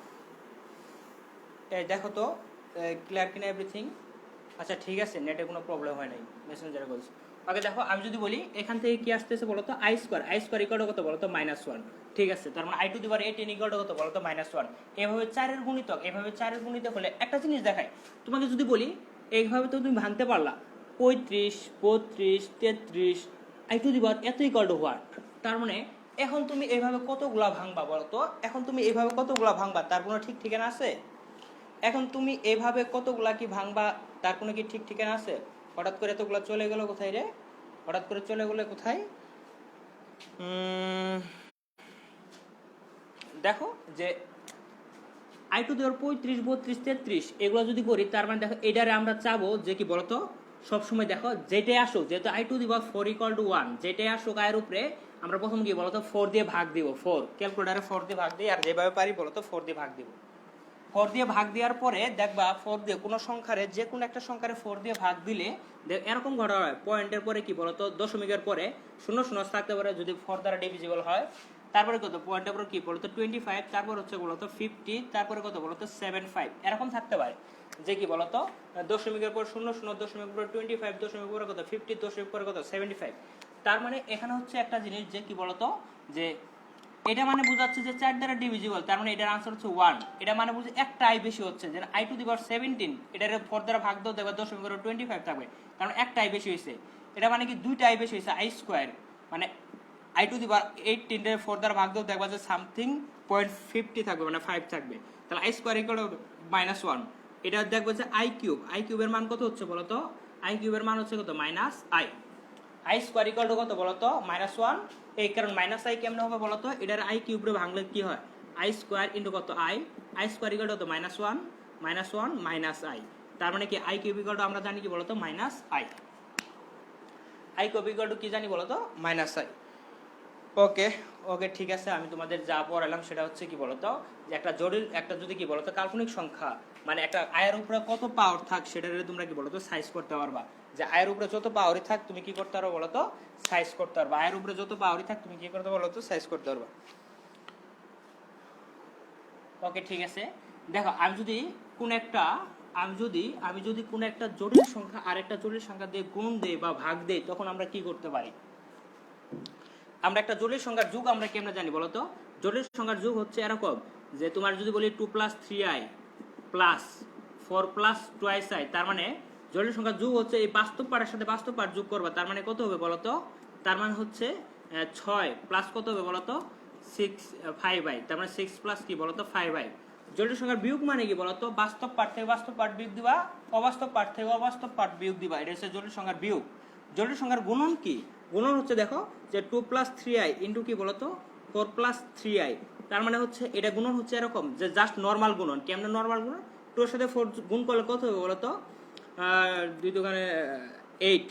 এই দেখো তো ক্লিয়ার কিনা এভরিথিং। আচ্ছা ঠিক আছে, নেটে কোনো প্রবলেম হয় নাই, মেসেঞ্জারে বলছি। আগে দেখো আমি যদি বলি এখান থেকে কি আসতেছে বলো তো আই স্কোয়ার ইকুয়াল টু কত বলো তো -1, ঠিক আছে। তার মানে I two the power 18 equal to কত বলো তো -1। এভাবে 4 এর গুণিতক, এভাবে 4 এর গুণিতক হলে একটা জিনিস দেখাই তোমাকে, যদি বলি এইভাবে তো তুমি ভাঙতে পারলা 35 32 33 আই টু দি পাওয়ার এত ইকুয়াল টু হোয়াট। তার মানে এখন তুমি এইভাবে কতগুলা ভাঙবা বলো তো, এখন তুমি এইভাবে কতগুলা ভাঙবা তার কোনো ঠিক ঠিকানা আছে? এখন তুমি এভাবে কতগুলা কি ভাঙবা তার কোনো কি ঠিক ঠিকানা আছে? হঠাৎ করে এতগুলা চলে গেল কোথায় রে, হঠাৎ করে চলে গেলে কোথায়? দেখো যে আই টু দি পাওয়ার 35 32 33 এগুলো যদি করি, তার মানে দেখো এটারে আমরা চাবো যে কি বলতো সবসময় দেখো যেটাই আসুক, যেহেতু I two the power 4 equal to 1, যেটাই আসুক আয়ের উপরে আমরা প্রথম কি বলতো 4 দিয়ে ভাগ দিব, 4 ক্যালকুলেটারে 4 দিয়ে ভাগ দিই, আর যেভাবে পারি বলতো 4 দিয়ে ভাগ দিব। 4 দিয়ে ভাগ দেওয়ার পরে দেখবা 4 দিয়ে কোনো সংখ্যারে, যে কোনো একটা সংখ্যারে 4 দিয়ে ভাগ দিলে এরকম ঘটনা হয়, পয়েন্টের পরে কি বলতো দশমিকের পরে শূন্য শূন্য থাকতে পারে যদি 4 দ্বারা ডিভিজিবল হয়। তারপরে কত পয়েন্টের পর কি বলতো 25, তারপর হচ্ছে বলতো 50, তারপরে কত বলতো 75 এরকম থাকতে পারে, যে কি বলতো দশমিকের পর শূন্য শূন্য, দশমিকের পর 25, দশমিকের পরে কত 50, দশমিকের পরে কত 75। তার মানে এখানে হচ্ছে একটা জিনিস যে কি বলতো যে এটা মানে বোঝাচ্ছে যে 4 দ্বারা ডিভিজিবল, তার মানে এটার আনসার হচ্ছে 1। এটা মানে বুঝে একটা আই বেশি হচ্ছে, যেন আই টু দি পাওয়ার 17 এটার 4 দ্বারা ভাগ দাও দেখবে দশমিকের 25 থাকবে, কারণ একটা আই বেশি হয়েছে। এটা মানে কি দুইটা আই বেশি হয়েছে, আই স্কোয়ার মানে আই টু দি পাওয়ার 18 এর 4 দ্বারা ভাগ দাও দেখবা যে সামথিং 0.50 থাকবে, মানে 5 থাকবে, তাহলে আই স্কোয়ার ইকুয়াল টু -1। এটা দেখবে যে আই কিউবের মান কত হচ্ছে বলো তো, আই কিউবের মান হচ্ছে কত minus I. I square equal to কত বলতো -1, এই কারণ মাইনাস আই কেমন হবে বলতো, এটার আই কিউবরে ভাঙলে কি হয় আই স্কোয়ার ইন্টু কত I square equal two -1 minus I. তার মানে কি আই কিউব ইকুয়াল টু আমরা জানি কি বলতো minus I cube equal to কি জানি বলতো মাইনাস আই। ওকে ওকে ঠিক আছে, আমি তোমাদের যা পড়ালাম সেটা হচ্ছে কি বলতো যে একটা জটিল একটা যদি কি বলতো কাল্পনিক সংখ্যা, মানে একটা আয়ের উপরে কত পাওয়ার থাক সেটারে তোমরা কি বলতো সাইজ করতে পারবা, যে আয়ের উপরে যত পাওয়ারই থাক তুমি কি করতে পারো বলতো সাইজ করতে পারবা, আয়ের উপরে যত পাওয়ারই থাক তুমি কি করতে পারো বলতো সাইজ করতে পারবা। ওকে ঠিক আছে, দেখো আমি যদি কোন একটা জটিল সংখ্যা আরেকটা জটিল সংখ্যা দিয়ে গুণ দেই বা ভাগ দেই, তখন আমরা কি করতে পারি? আমরা একটা জটিল সংখ্যার যোগ আমরা কেমনে জানি বলতো, জটিল সংখ্যার যোগ হচ্ছে এরকম যে তোমার যদি বলি 2 + 3i + 4 + 2i, তার মানে জটিল সংখ্যার যোগ হচ্ছে এই বাস্তব পার্টের সাথে বাস্তব পার্ট যোগ করবা, তার মানে কত হবে বলতো, তার মানে হচ্ছে 6 প্লাস কত হবে বলতো 5i, তার মানে 6 প্লাস কি বলতো 5i, জটিল সংখ্যার বিয়োগ মানে কি বলতো? বাস্তব পার্ট থেকে বাস্তব পার্ট বিয়োগ দিবা, অবাস্তব পার্ট থেকে অবাস্তব পার্ট বিয়োগ দিবা, এটা হচ্ছে জটিল সংখ্যার বিয়োগ। জটিল সংখ্যার গুণন কি? গুণন হচ্ছে দেখো যে 2 + 3i ইন্টু কি বলতো 4 + 3i, তার মানে হচ্ছে এটা গুণন হচ্ছে এরকম যে জাস্ট নর্মাল গুণন। কেমন নর্মাল গুণন? 2 এর সাথে 4 গুণ করলে কত হবে বলতো? 2 দোকানে 8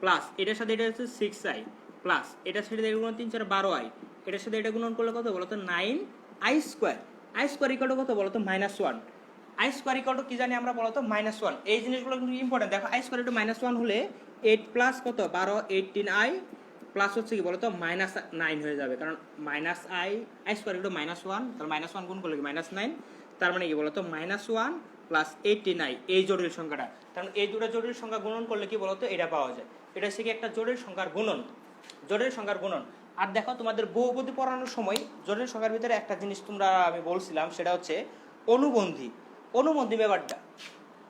প্লাস এটার সাথে এটা হচ্ছে 6i প্লাস এটার সাথে এটা গুণন 3 4 12i, এটার সাথে এটা গুণন করলে কত বলতো 9i square. i square equal to কত বলতো -1। i স্কয়ার ইকুয়াল টু কি জানি আমরা বলতো -1। এই জিনিসগুলো কিন্তু ইম্পর্টেন্ট। দেখো i স্কয়ার ইকুয়াল টু -1 হলে 8 প্লাস কত 12 18i প্লাস হচ্ছে কি বলতো -9 হয়ে যাবে, কারণ i স্কয়ার ইকুয়াল টু -1, তাহলে -1 গুণ করলে কি -9, তার মানে কি বলতো -1 প্লাস 18i এই জটিল সংখ্যাটা। কারণ এই দুটো জটিল সংখ্যা গুণন করলে কি বলতো এটা পাওয়া যায়। এটা হচ্ছে কি একটা জটিল সংখ্যার গুণন, জটিল সংখ্যার গুণন। আর দেখো তোমাদের বহুপদী পড়ানোর সময় জটিল সংখ্যার ভিতরে একটা জিনিস তোমরা আমি বলছিলাম, সেটা হচ্ছে অনুবন্ধী। অনুবন্ধী ব্যাপারটা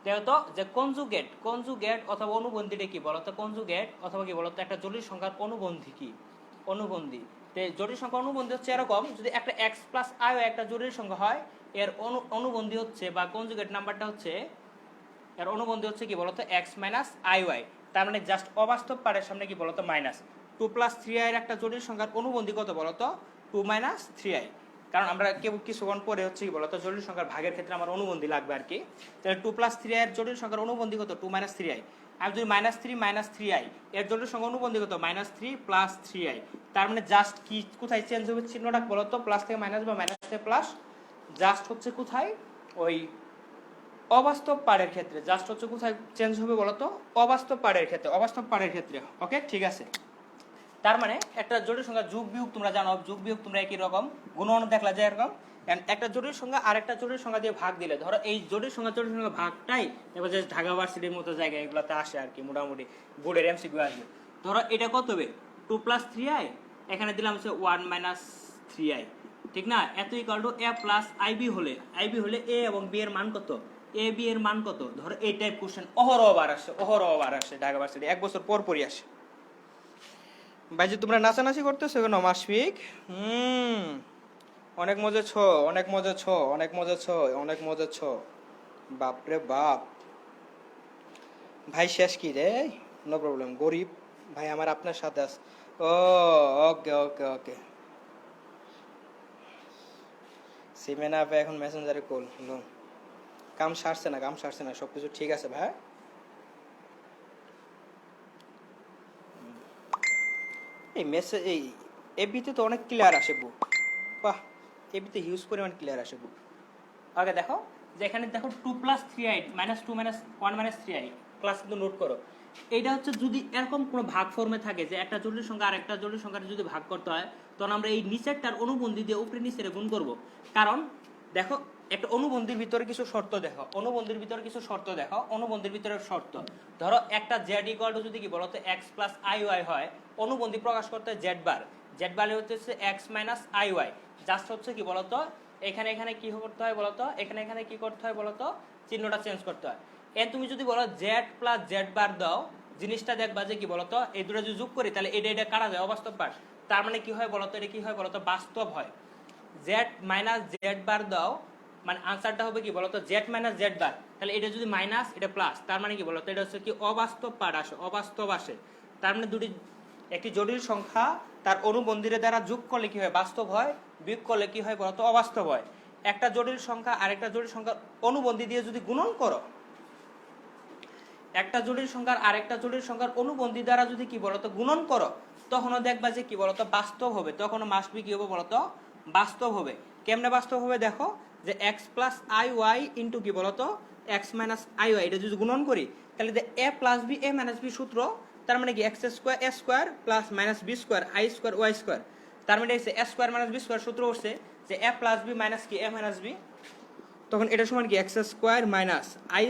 দেখো তো যে কনজুগেট, কনজুগেট অথবা অনুবন্ধীটা কি বলতো? কনজুগেট অথবা কি বলতো একটা জটিল সংখ্যার অনুবন্ধী কি? অনুবন্ধী। জটিল সংখ্যা অনুবন্ধী হচ্ছে এরকম, যদি একটা x প্লাস i একটা জটিল সংখ্যা হয়, এর অনুবন্ধী হচ্ছে বা কনজুগেট নাম্বারটা হচ্ছে, এর অনুবন্ধী হচ্ছে কি বলতো x মাইনাস iy, তার মানে জাস্ট অবাস্তব পারের সামনে কি বলতো মাইনাস। 2 + 3i এর একটা জটিল সংখ্যার অনুবন্ধী কত বলতো? 2 - 3i। কারণ আমরা কিছুক্ষণ পরে হচ্ছে কি বলতো জটিল সংখ্যার ভাগের ক্ষেত্রে আমার অনুবন্ধী লাগবে আর কি। তাহলে 2 + 3i এর জটিল সংখ্যার অনুবন্ধী কত? 2 - 3i। আর যদি -3 - 3i এর জটিল সংখ্যা অনুবন্ধী কত? -3 + 3i। তার মানে জাস্ট কি কোথায় চেঞ্জ হবে চিহ্নটা বলতো? প্লাস থেকে মাইনাস বা মাইনাস থেকে প্লাস, জাস্ট হচ্ছে কোথায় ওই অবাস্তব পাড়ের ক্ষেত্রে, জাস্ট হচ্ছে কোথায় চেঞ্জ হবে বলতো? অবাস্তব পাড়ের ক্ষেত্রে, অবাস্তব পাড়ের ক্ষেত্রে। ওকে, ঠিক আছে। তার মানে একটা জটিল সংখ্যা যোগ বিয়োগ তোমরা জানো, যোগ বিয়োগ তোমরা একই রকম, গুণন দেখলা যায় এরকম। একটা জটিল সংখ্যা আর একটা জটিল সংখ্যা দিয়ে ভাগ দিলে, ধরো এই জটিল সংখ্যা ভাগটাই এবার যে ঢাকা ভার্সিটির মতো জায়গায় এগুলোতে আসে আর কি, মোটামুটি বোর্ডের এমসিকিউ আসবে। ধরো এটা কত হবে? 2 + 3i, এখানে দিলাম হচ্ছে 1 - 3i, ঠিক না? এত equal to a plus i b হলে, আইবি হলে a এবং b এর মান কত? a b এর মান কত? ধরো এই টাইপ কোশ্চেন অহরহবার আসে, অহরহবার আসে ঢাকা ভার্সিটি, 1 বছর পর পরই আসে। ভাই যে তোমরা নাচানাচি করতেছো কেন মাসফিক? অনেক মজা ছ, অনেক মজা ছ, অনেক মজা ছ, অনেক মজা ছ, বাপরে বাপ। ভাই শেষ কি রে? নো প্রবলেম, গরিব ভাই আমার আপনার সাথে আছে। ও ওকে ওকে ওকে। সিমেনা আপে এখন মেসেঞ্জারে কল হলো। কাম সারছে না, কাম সারছে না, সব কিছু ঠিক আছে ভাই। এই মেসেজ এই এফবিতে তো অনেক ক্লিয়ার আসে বুক, বাহ, এফবিতে হিউজ পরিমাণ ক্লিয়ার আসে বুক। আগে দেখো যে এখানে দেখো 2 + 3i -2 - 1 - 3i, ক্লাস কিন্তু নোট করো। এইটা হচ্ছে যদি এরকম কোনো ভাগ ফর্মে থাকে যে একটা জটিল সংখ্যা আর একটা জটিল সংখ্যাটা যদি ভাগ করতে হয়, তখন আমরা এই নিচেরটার অনুবন্ধী দিয়ে উপরে নিচের গুণ করব। কারণ দেখো একটা অনুবন্ধীর ভিতরে কিছু শর্ত দেখো, অনুবন্ধীর ভিতরে কিছু শর্ত দেখো, অনুবন্ধীর ভিতরে শর্ত। ধরো একটা z = যদি কি বলতো x + iy হয়, অনুবন্ধী প্রকাশ করতে হয় z বার, z বার হচ্ছে x - iy। জাস্ট হচ্ছে কি বলতো এখানে এখানে কি করতে হয় বলতো? এখানে এখানে কি করতে হয় বলতো? চিহ্নটা চেঞ্জ করতে হয়। এর তুমি যদি বলো z + z বার দাও, জিনিসটা দেখবা যে কি বলতো এই দুটো যদি যোগ করি তাহলে এটা এটা কাটা যায়, অবাস্তব পার্ট। তার মানে কি হয় বলতো? এটা কি হয় বলতো? বাস্তব হয়। z - z বার দাও মানে আনসারটা হবে কি বলতো? z - z বার, তাহলে এটা যদি মাইনাস এটা প্লাস, তার মানে কি বলতো? এটা হচ্ছে কি অবাস্তব পার্ট আসে, অবাস্তব আসে। তার মানে দুটি, একটি জটিল সংখ্যা তার অনুবন্ধীর দ্বারা যোগ করলে কি হয়? বাস্তব হয়, বিয়োগ করলে কি হয় বলতো? অবাস্তব হয়। একটা জটিল সংখ্যা আরেকটা জটিল সংখ্যার অনুবন্ধী দিয়ে যদি গুণন করো, একটা জটিল সংখ্যার আরেকটা জটিল সংখ্যার অনুবন্ধী দ্বারা যদি কি বলতো গুণন করো, তখনও দেখবা যে কি বলতো? বাস্তব হবে। তখনও মাস্ট বি কি হবে বলতো? বাস্তব হবে। কেমনে বাস্তব হবে দেখো, যে x + iy ইন্টু কি বলতো x - iy, এটা যদি গুণন করি তাহলে যে a + b a - b সূত্র, তার মানে কি x² a² plus - b² i² y², তার মানে হচ্ছে a² - b² সূত্র হচ্ছে যে a + b মাইনাস কি a - b, তখন এটা সমান কি x² - i²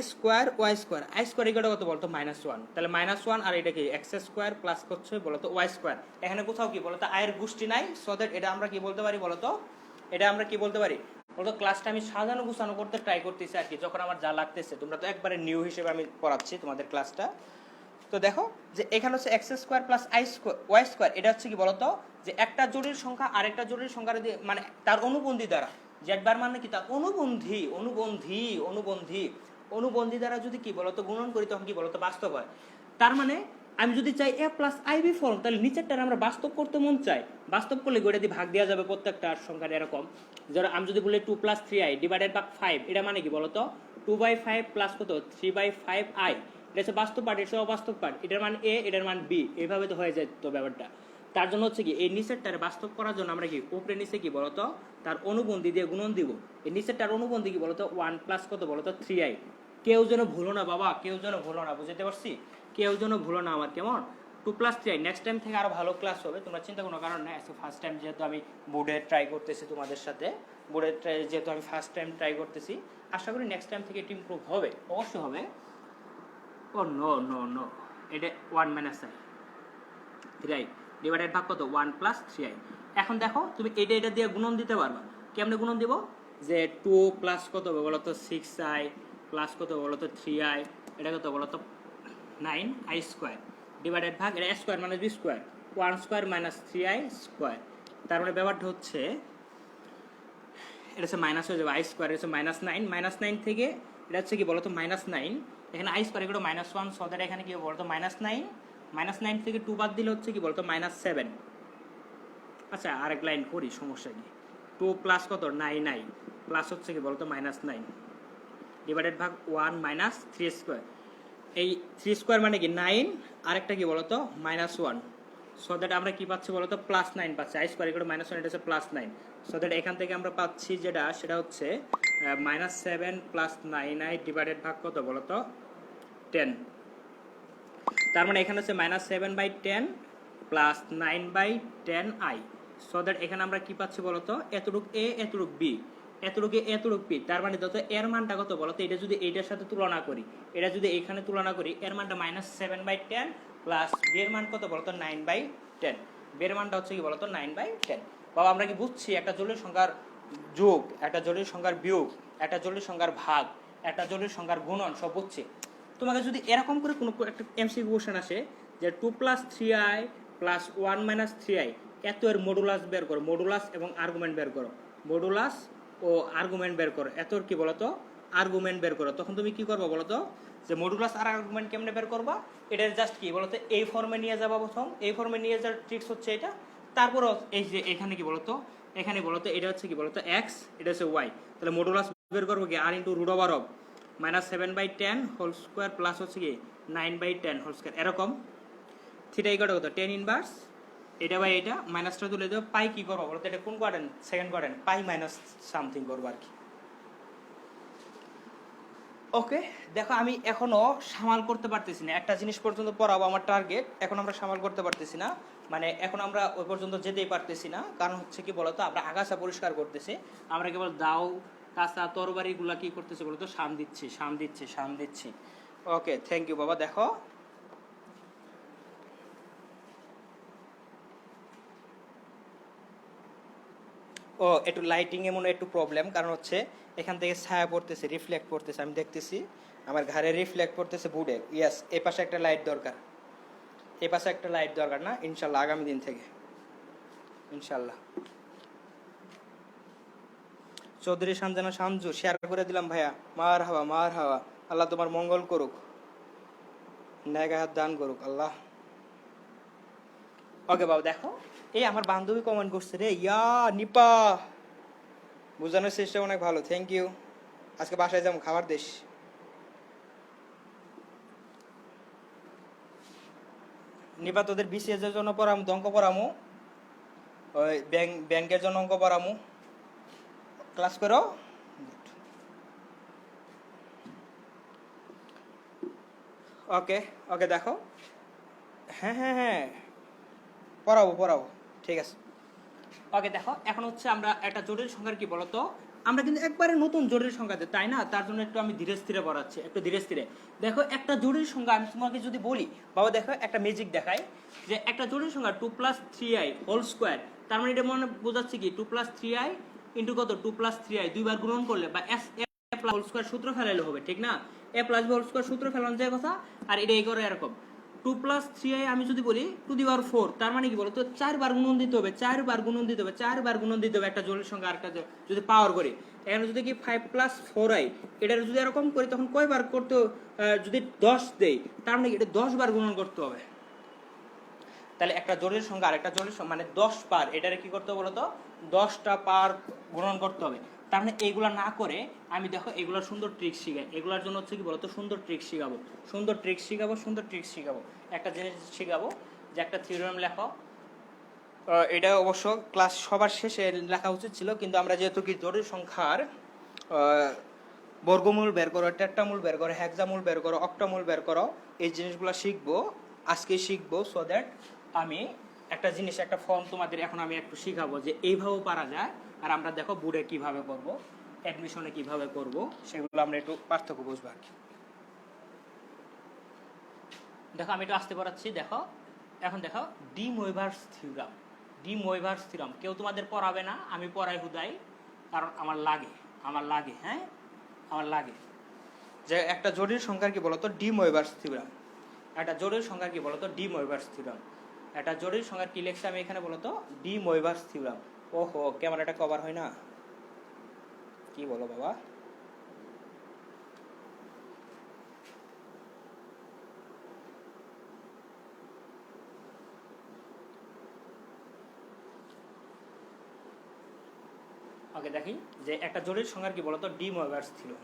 y², i² equal কত বলতো? -1, তাহলে -1 আর এটা কি x² প্লাস হচ্ছে বলতো y²। এখানে কোথাও কি বলতো i এর গোষ্ঠী নাই, সো দ্যাট এটা আমরা কি বলতে পারি বলতো? এটা আমরা কি বলতে পারি বলতো? ক্লাসটা আমি সাজানো গুছানো করতে ট্রাই করতেছি আর কি, যখন আমার যা লাগতেছে। তোমরা তো একবারে নিউ হিসেবে আমি পড়াচ্ছি তোমাদের ক্লাসটা। তো দেখো যে এখানে হচ্ছে x² + y², এটা হচ্ছে কি বলতো? যে একটা জটিল সংখ্যা আরেকটা জটিল সংখ্যার মানে তার অনুবন্ধী দ্বারা জেড বার মানে কি, তার অনুবন্ধী অনুবন্ধী অনুবন্ধী অনুবন্ধী দ্বারা যদি কি বলতো গুণন করি তখন কি বলতো বাস্তব হয়। তার মানে আমি যদি চাই এ প্লাস আইবি ফর্ম, তাহলে নিচেরটার আমরা বাস্তব করতে মন চাই, বাস্তব করলে গোটা দিয়ে ভাগ দেওয়া যাবে প্রত্যেকটা সংখ্যার এরকম। ধরো আমি যদি বলি 2 + 3i ডিভাইডেড বাই 5, এটা মানে কি বলতো 2/5 প্লাস কত 3/5i, এটা হচ্ছে বাস্তব পার্ট, এটা অবাস্তব পার্ট, এটার মান এ এটার মান বি, এইভাবে তো হয়ে যায় তো ব্যাপারটা। তার জন্য হচ্ছে কি এই নিচেরটারে বাস্তব করার জন্য আমরা কি উপরে নিচে কি বলতো তার অনুবন্ধী দিয়ে গুণন দিব। এই নিচেরটার অনুবন্ধী কি বলতো 1 প্লাস কত বলতো 3i। কেউ যেন ভুলো না বাবা, কেউ যেন ভুলো না, বুঝতে পারছি, কেউ যেন ভুলো না আমার, কেমন? 2 + 3i। নেক্সট টাইম থেকে আরো ভালো ক্লাস হবে, তোমরা চিন্তা কোনো কারণ নেই। আজকে ফার্স্ট টাইম যেহেতু আমি বোর্ডে ট্রাই করতেছি তোমাদের সাথে, বোর্ডে যেহেতু আমি ফার্স্ট টাইম ট্রাই করতেছি, আশা করি নেক্সট টাইম থেকে এটি ইমপ্রুভ হবে, অবশ্যই হবে। ও নো নো নো, এটা 1 - i 3i ডিভাইডেড ভাগ কত 1 + 3i। এখন দেখো তুমি এটা দিয়ে গুণন দিতে পারবা। কেমনে গুণন দিব? যে 2 প্লাস কত হবে বলতো 6i প্লাস কত বলতো 3i, এটা কত বলতো 9i স্কোয়ার ডিভাইডেড ভাগ এটা স্কোয়ার মানে b square 1 square minus 3i square. তার মানে ব্যাপারটা হচ্ছে এটা হচ্ছে মাইনাস হয়ে যাবে i স্কোয়ার, এটা হচ্ছে -9, -9 থেকে এটা হচ্ছে কি বলতো -9, এখানে i স্কোয়ার এগুলো -1, সো দ্যাট এখানে কি বলতো -9, -9 থেকে 2 বাদ দিলে হচ্ছে কি বলতো -7। আচ্ছা আরেক লাইন করি, সমস্যা কি, 2 প্লাস কত 9i প্লাস হচ্ছে কি বলতো -9 ডিভাইডেড ভাগ 1 মাইনাস 3 স্কোয়ার। এই 3 স্কোয়ার মানে কি 9, আরেকটা কি বলতো -1, সো দ্যাট আমরা কি পাচ্ছি বলতো +9 পাচ্ছি, i স্কোয়ার এগুলো -1, এটা হচ্ছে +9, সো দ্যাট এখান থেকে আমরা পাচ্ছি যেটা সেটা হচ্ছে -7 + 9i ডিভাইডেড ভাগ কত বলতো 10। তার মানে এখানে হচ্ছে -7/10 প্লাস 9/10i, সো দ্যাট এখানে আমরা কি পাচ্ছি বলতো এতটুক এ এতটুক বি এতটুকু এতটুক পি। তার মানে যত এর মানটা কত বলতো, এটা যদি এইটার সাথে তুলনা করি, এটা যদি এখানে তুলনা করি, এর মানটা -7/10 প্লাস বি এর মান কত বলতো 9/10, বি এর মানটা হচ্ছে কি বলতো 9/10। বাবা আমরা কি বুঝছি একটা জটিল সংখ্যার যোগ, একটা জটিল সংখ্যার বিয়োগ, একটা জটিল সংখ্যার ভাগ, একটা জটিল সংখ্যার গুণন সব বুঝছি। তোমাকে যদি এরকম করে কোনো একটা এমসিকিউ কোশ্চেন আসে যে 2 + 3i প্লাস 1 - 3i, এত এর মডুলাস বের করো, মডুলাস এবং আর্গুমেন্ট বের করো, মডুলাস ও আর্গুমেন্ট বের করো, এত কি বলতো আর্গুমেন্ট বের করো, তখন তুমি কি করবা বলতো যে মডুলাস আর আর্গুমেন্ট কেমনে বের করবা, এটার জাস্ট কি বলতো এই ফর্মে নিয়ে যাবা প্রথম, এই ফর্মে নিয়ে যাওয়ার ট্রিক্স হচ্ছে এটা। তারপর এই যে এখানে কি বলতো, এখানে বলতো এটা হচ্ছে কি বলতো x, এটা হচ্ছে y, তাহলে মডুলাস বের করবো কি r × √(= -7/10 হোল স্কোয়ার প্লাস হচ্ছে কি 9/10 হোল স্কোয়ার, এরকম থিটা ইকুয়াল কত 10 ইনভার্স এটা বাই এটা, মাইনাসটা তুলে দেবো, পাই কি করবো বলতো, এটা কোন কোয়াড্রেন্ট, সেকেন্ড কোয়াড্রেন্ট, পাই মাইনাস সামথিং করবো আর কি। ওকে দেখো আমি এখনো সামাল করতে পারতেছি না, একটা জিনিস পর্যন্ত পড়াবো আমার টার্গেট, এখন আমরা সামাল করতে পারতেছি না, মানে এখন আমরা ওই পর্যন্ত যেতেই পারতেছি না, কারণ হচ্ছে কি বলতো আমরা আগাছা পরিষ্কার করতেছি, আমরা কেবল দাও কাঁচা তরবারিগুলা কি করতেছি বলতো শাম দিচ্ছি শাম দিচ্ছি শাম দিচ্ছি। ওকে থ্যাংক ইউ বাবা। দেখো ও একটু লাইটিংয়ে মনে একটু প্রবলেম, কারণ হচ্ছে এখান থেকে ছায়া পড়তেছে, রিফ্লেক্ট পড়তেছে, আমি দেখতেছি আমার ঘরে রিফ্লেক্ট পড়তেছে বুডে। ইয়েস এই পাশে একটা লাইট দরকার, এই পাশে একটা লাইট দরকার না, ইনশাল্লাহ আগামী দিন থেকে ইনশাল্লাহ। চৌধুরী সানজানা সানজু শেয়ার করে দিলাম ভাইয়া, মার হাওয়া মার হাওয়া, আল্লাহ তোমার মঙ্গল করুক, নেক হাত দান করুক আল্লাহ। ওকে বাবা দেখো এই আমার বান্ধবী কমেন্ট করছে রে, ইয়া নিপা বোঝানোর চেষ্টা অনেক ভালো, থ্যাংক ইউ। আজকে বাসায় যাবো খাবার দেশ। নিপা তোদের বিসিএস এর জন্য পড়ামু, অঙ্ক পড়ামু, ওই ব্যাংকের জন্য অঙ্ক পড়ামু, ক্লাস করো। ওকে ওকে দেখো হ্যাঁ হ্যাঁ হ্যাঁ পড়াবো পড়াবো ঠিক আছে। ওকে দেখো এখন হচ্ছে আমরা একটা জটিল সংখ্যার কি বলতো, আমরা কিন্তু একবারে নতুন জটিল সংখ্যাতে তাই না, তার জন্য একটু আমি ধীরে স্থিরে পড়াচ্ছি, একটু ধীরে স্থিরে। দেখো একটা জটিল সংখ্যা আমি তোমাকে যদি বলি বাবা, দেখো একটা ম্যাজিক দেখাই, যে একটা জটিল সংখ্যা 2 + 3i হোল স্কোয়ার, তার মানে এটা মনে বোঝাচ্ছে কি 2 + 3i ইন্টু কত 2 + 3i দুইবার গুণন করলে বা এ প্লাস হোল স্কোয়ার সূত্র ফেলাইলে হবে, ঠিক না, a + b হোল স্কোয়ার সূত্র ফেলানো যায় কথা, আর এটা এই করে এরকম 2+3i আমি যদি বলি টু দি পাওয়ার 4, তার মানে কি বলতো 4 বার গুণন দিতে হবে, 4 বার গুণন দিতে হবে, 4 বার গুণন দিতে হবে একটা জটিল সংখ্যা আরেকটা যদি পাওয়ার করি। এখানে যদি কি 5+4i এটা যদি এরকম করি তখন কয়বার করতে, যদি 10 দেই তার মানে এটা 10 বার গুণন করতে হবে। তাহলে একটা জটিল সংখ্যা আরেকটা জটিল সংখ্যা মানে 10 বার এটারে কি করতে হবে বলতো, 10টা পার গুণন করতে হবে। তার মানে এইগুলা না করে আমি দেখো এগুলার সুন্দর ট্রিক্স শিখাই, এগুলার জন্য হচ্ছে কি বলতো সুন্দর ট্রিক্স শিখাবো, সুন্দর ট্রিক্স শিখাবো, সুন্দর ট্রিক্স শিখাবো। একটা জিনিস শিখাবো যে একটা থিওরেম লেখো, এটা অবশ্য ক্লাস সবার শেষে লেখা উচিত ছিল, কিন্তু আমরা যেহেতু কি জটিল সংখ্যার বর্গমূল বের করো, টেট্রামূল বের করো, হেক্সামূল বের করো, অক্টামূল বের করো, এই জিনিসগুলো শিখবো, আজকে শিখবো। সো দ্যাট আমি একটা জিনিস একটা ফর্ম তোমাদের এখন আমি একটু শিখাবো যে এইভাবেও পারা যায়, আর আমরা দেখো বোর্ডে কিভাবে করব, অ্যাডমিশনে কিভাবে করব, সেগুলো আমরা একটু পার্থক্য বুঝবো আর কি। দেখো আমি একটু আসতে পারাচ্ছি, দেখো এখন দেখো ডি মোইভার্স থিওরাম, ডি মোইভার্স থিওরাম কেউ তোমাদের পড়াবে না, আমি পড়াই হুদাই, কারণ আমার লাগে, হ্যাঁ আমার লাগে। যে একটা জটিল সংখ্যার কি বলতো ডি মোইভার্স থিওরাম, একটা জটিল সংখ্যার কি বলতো ডি মোইভার্স থিওরাম, একটা জটিল সংখ্যার কি লেখছি আমি এখানে বলতো ডি মোইভার্স থিওরাম। ওহো ক্যামেরাটা কভার হয় না, কি বলো বাবা? ওকে দেখি যে একটা জটিল সংখ্যার কি বলতো ডি মোইভার্স থিওরাম।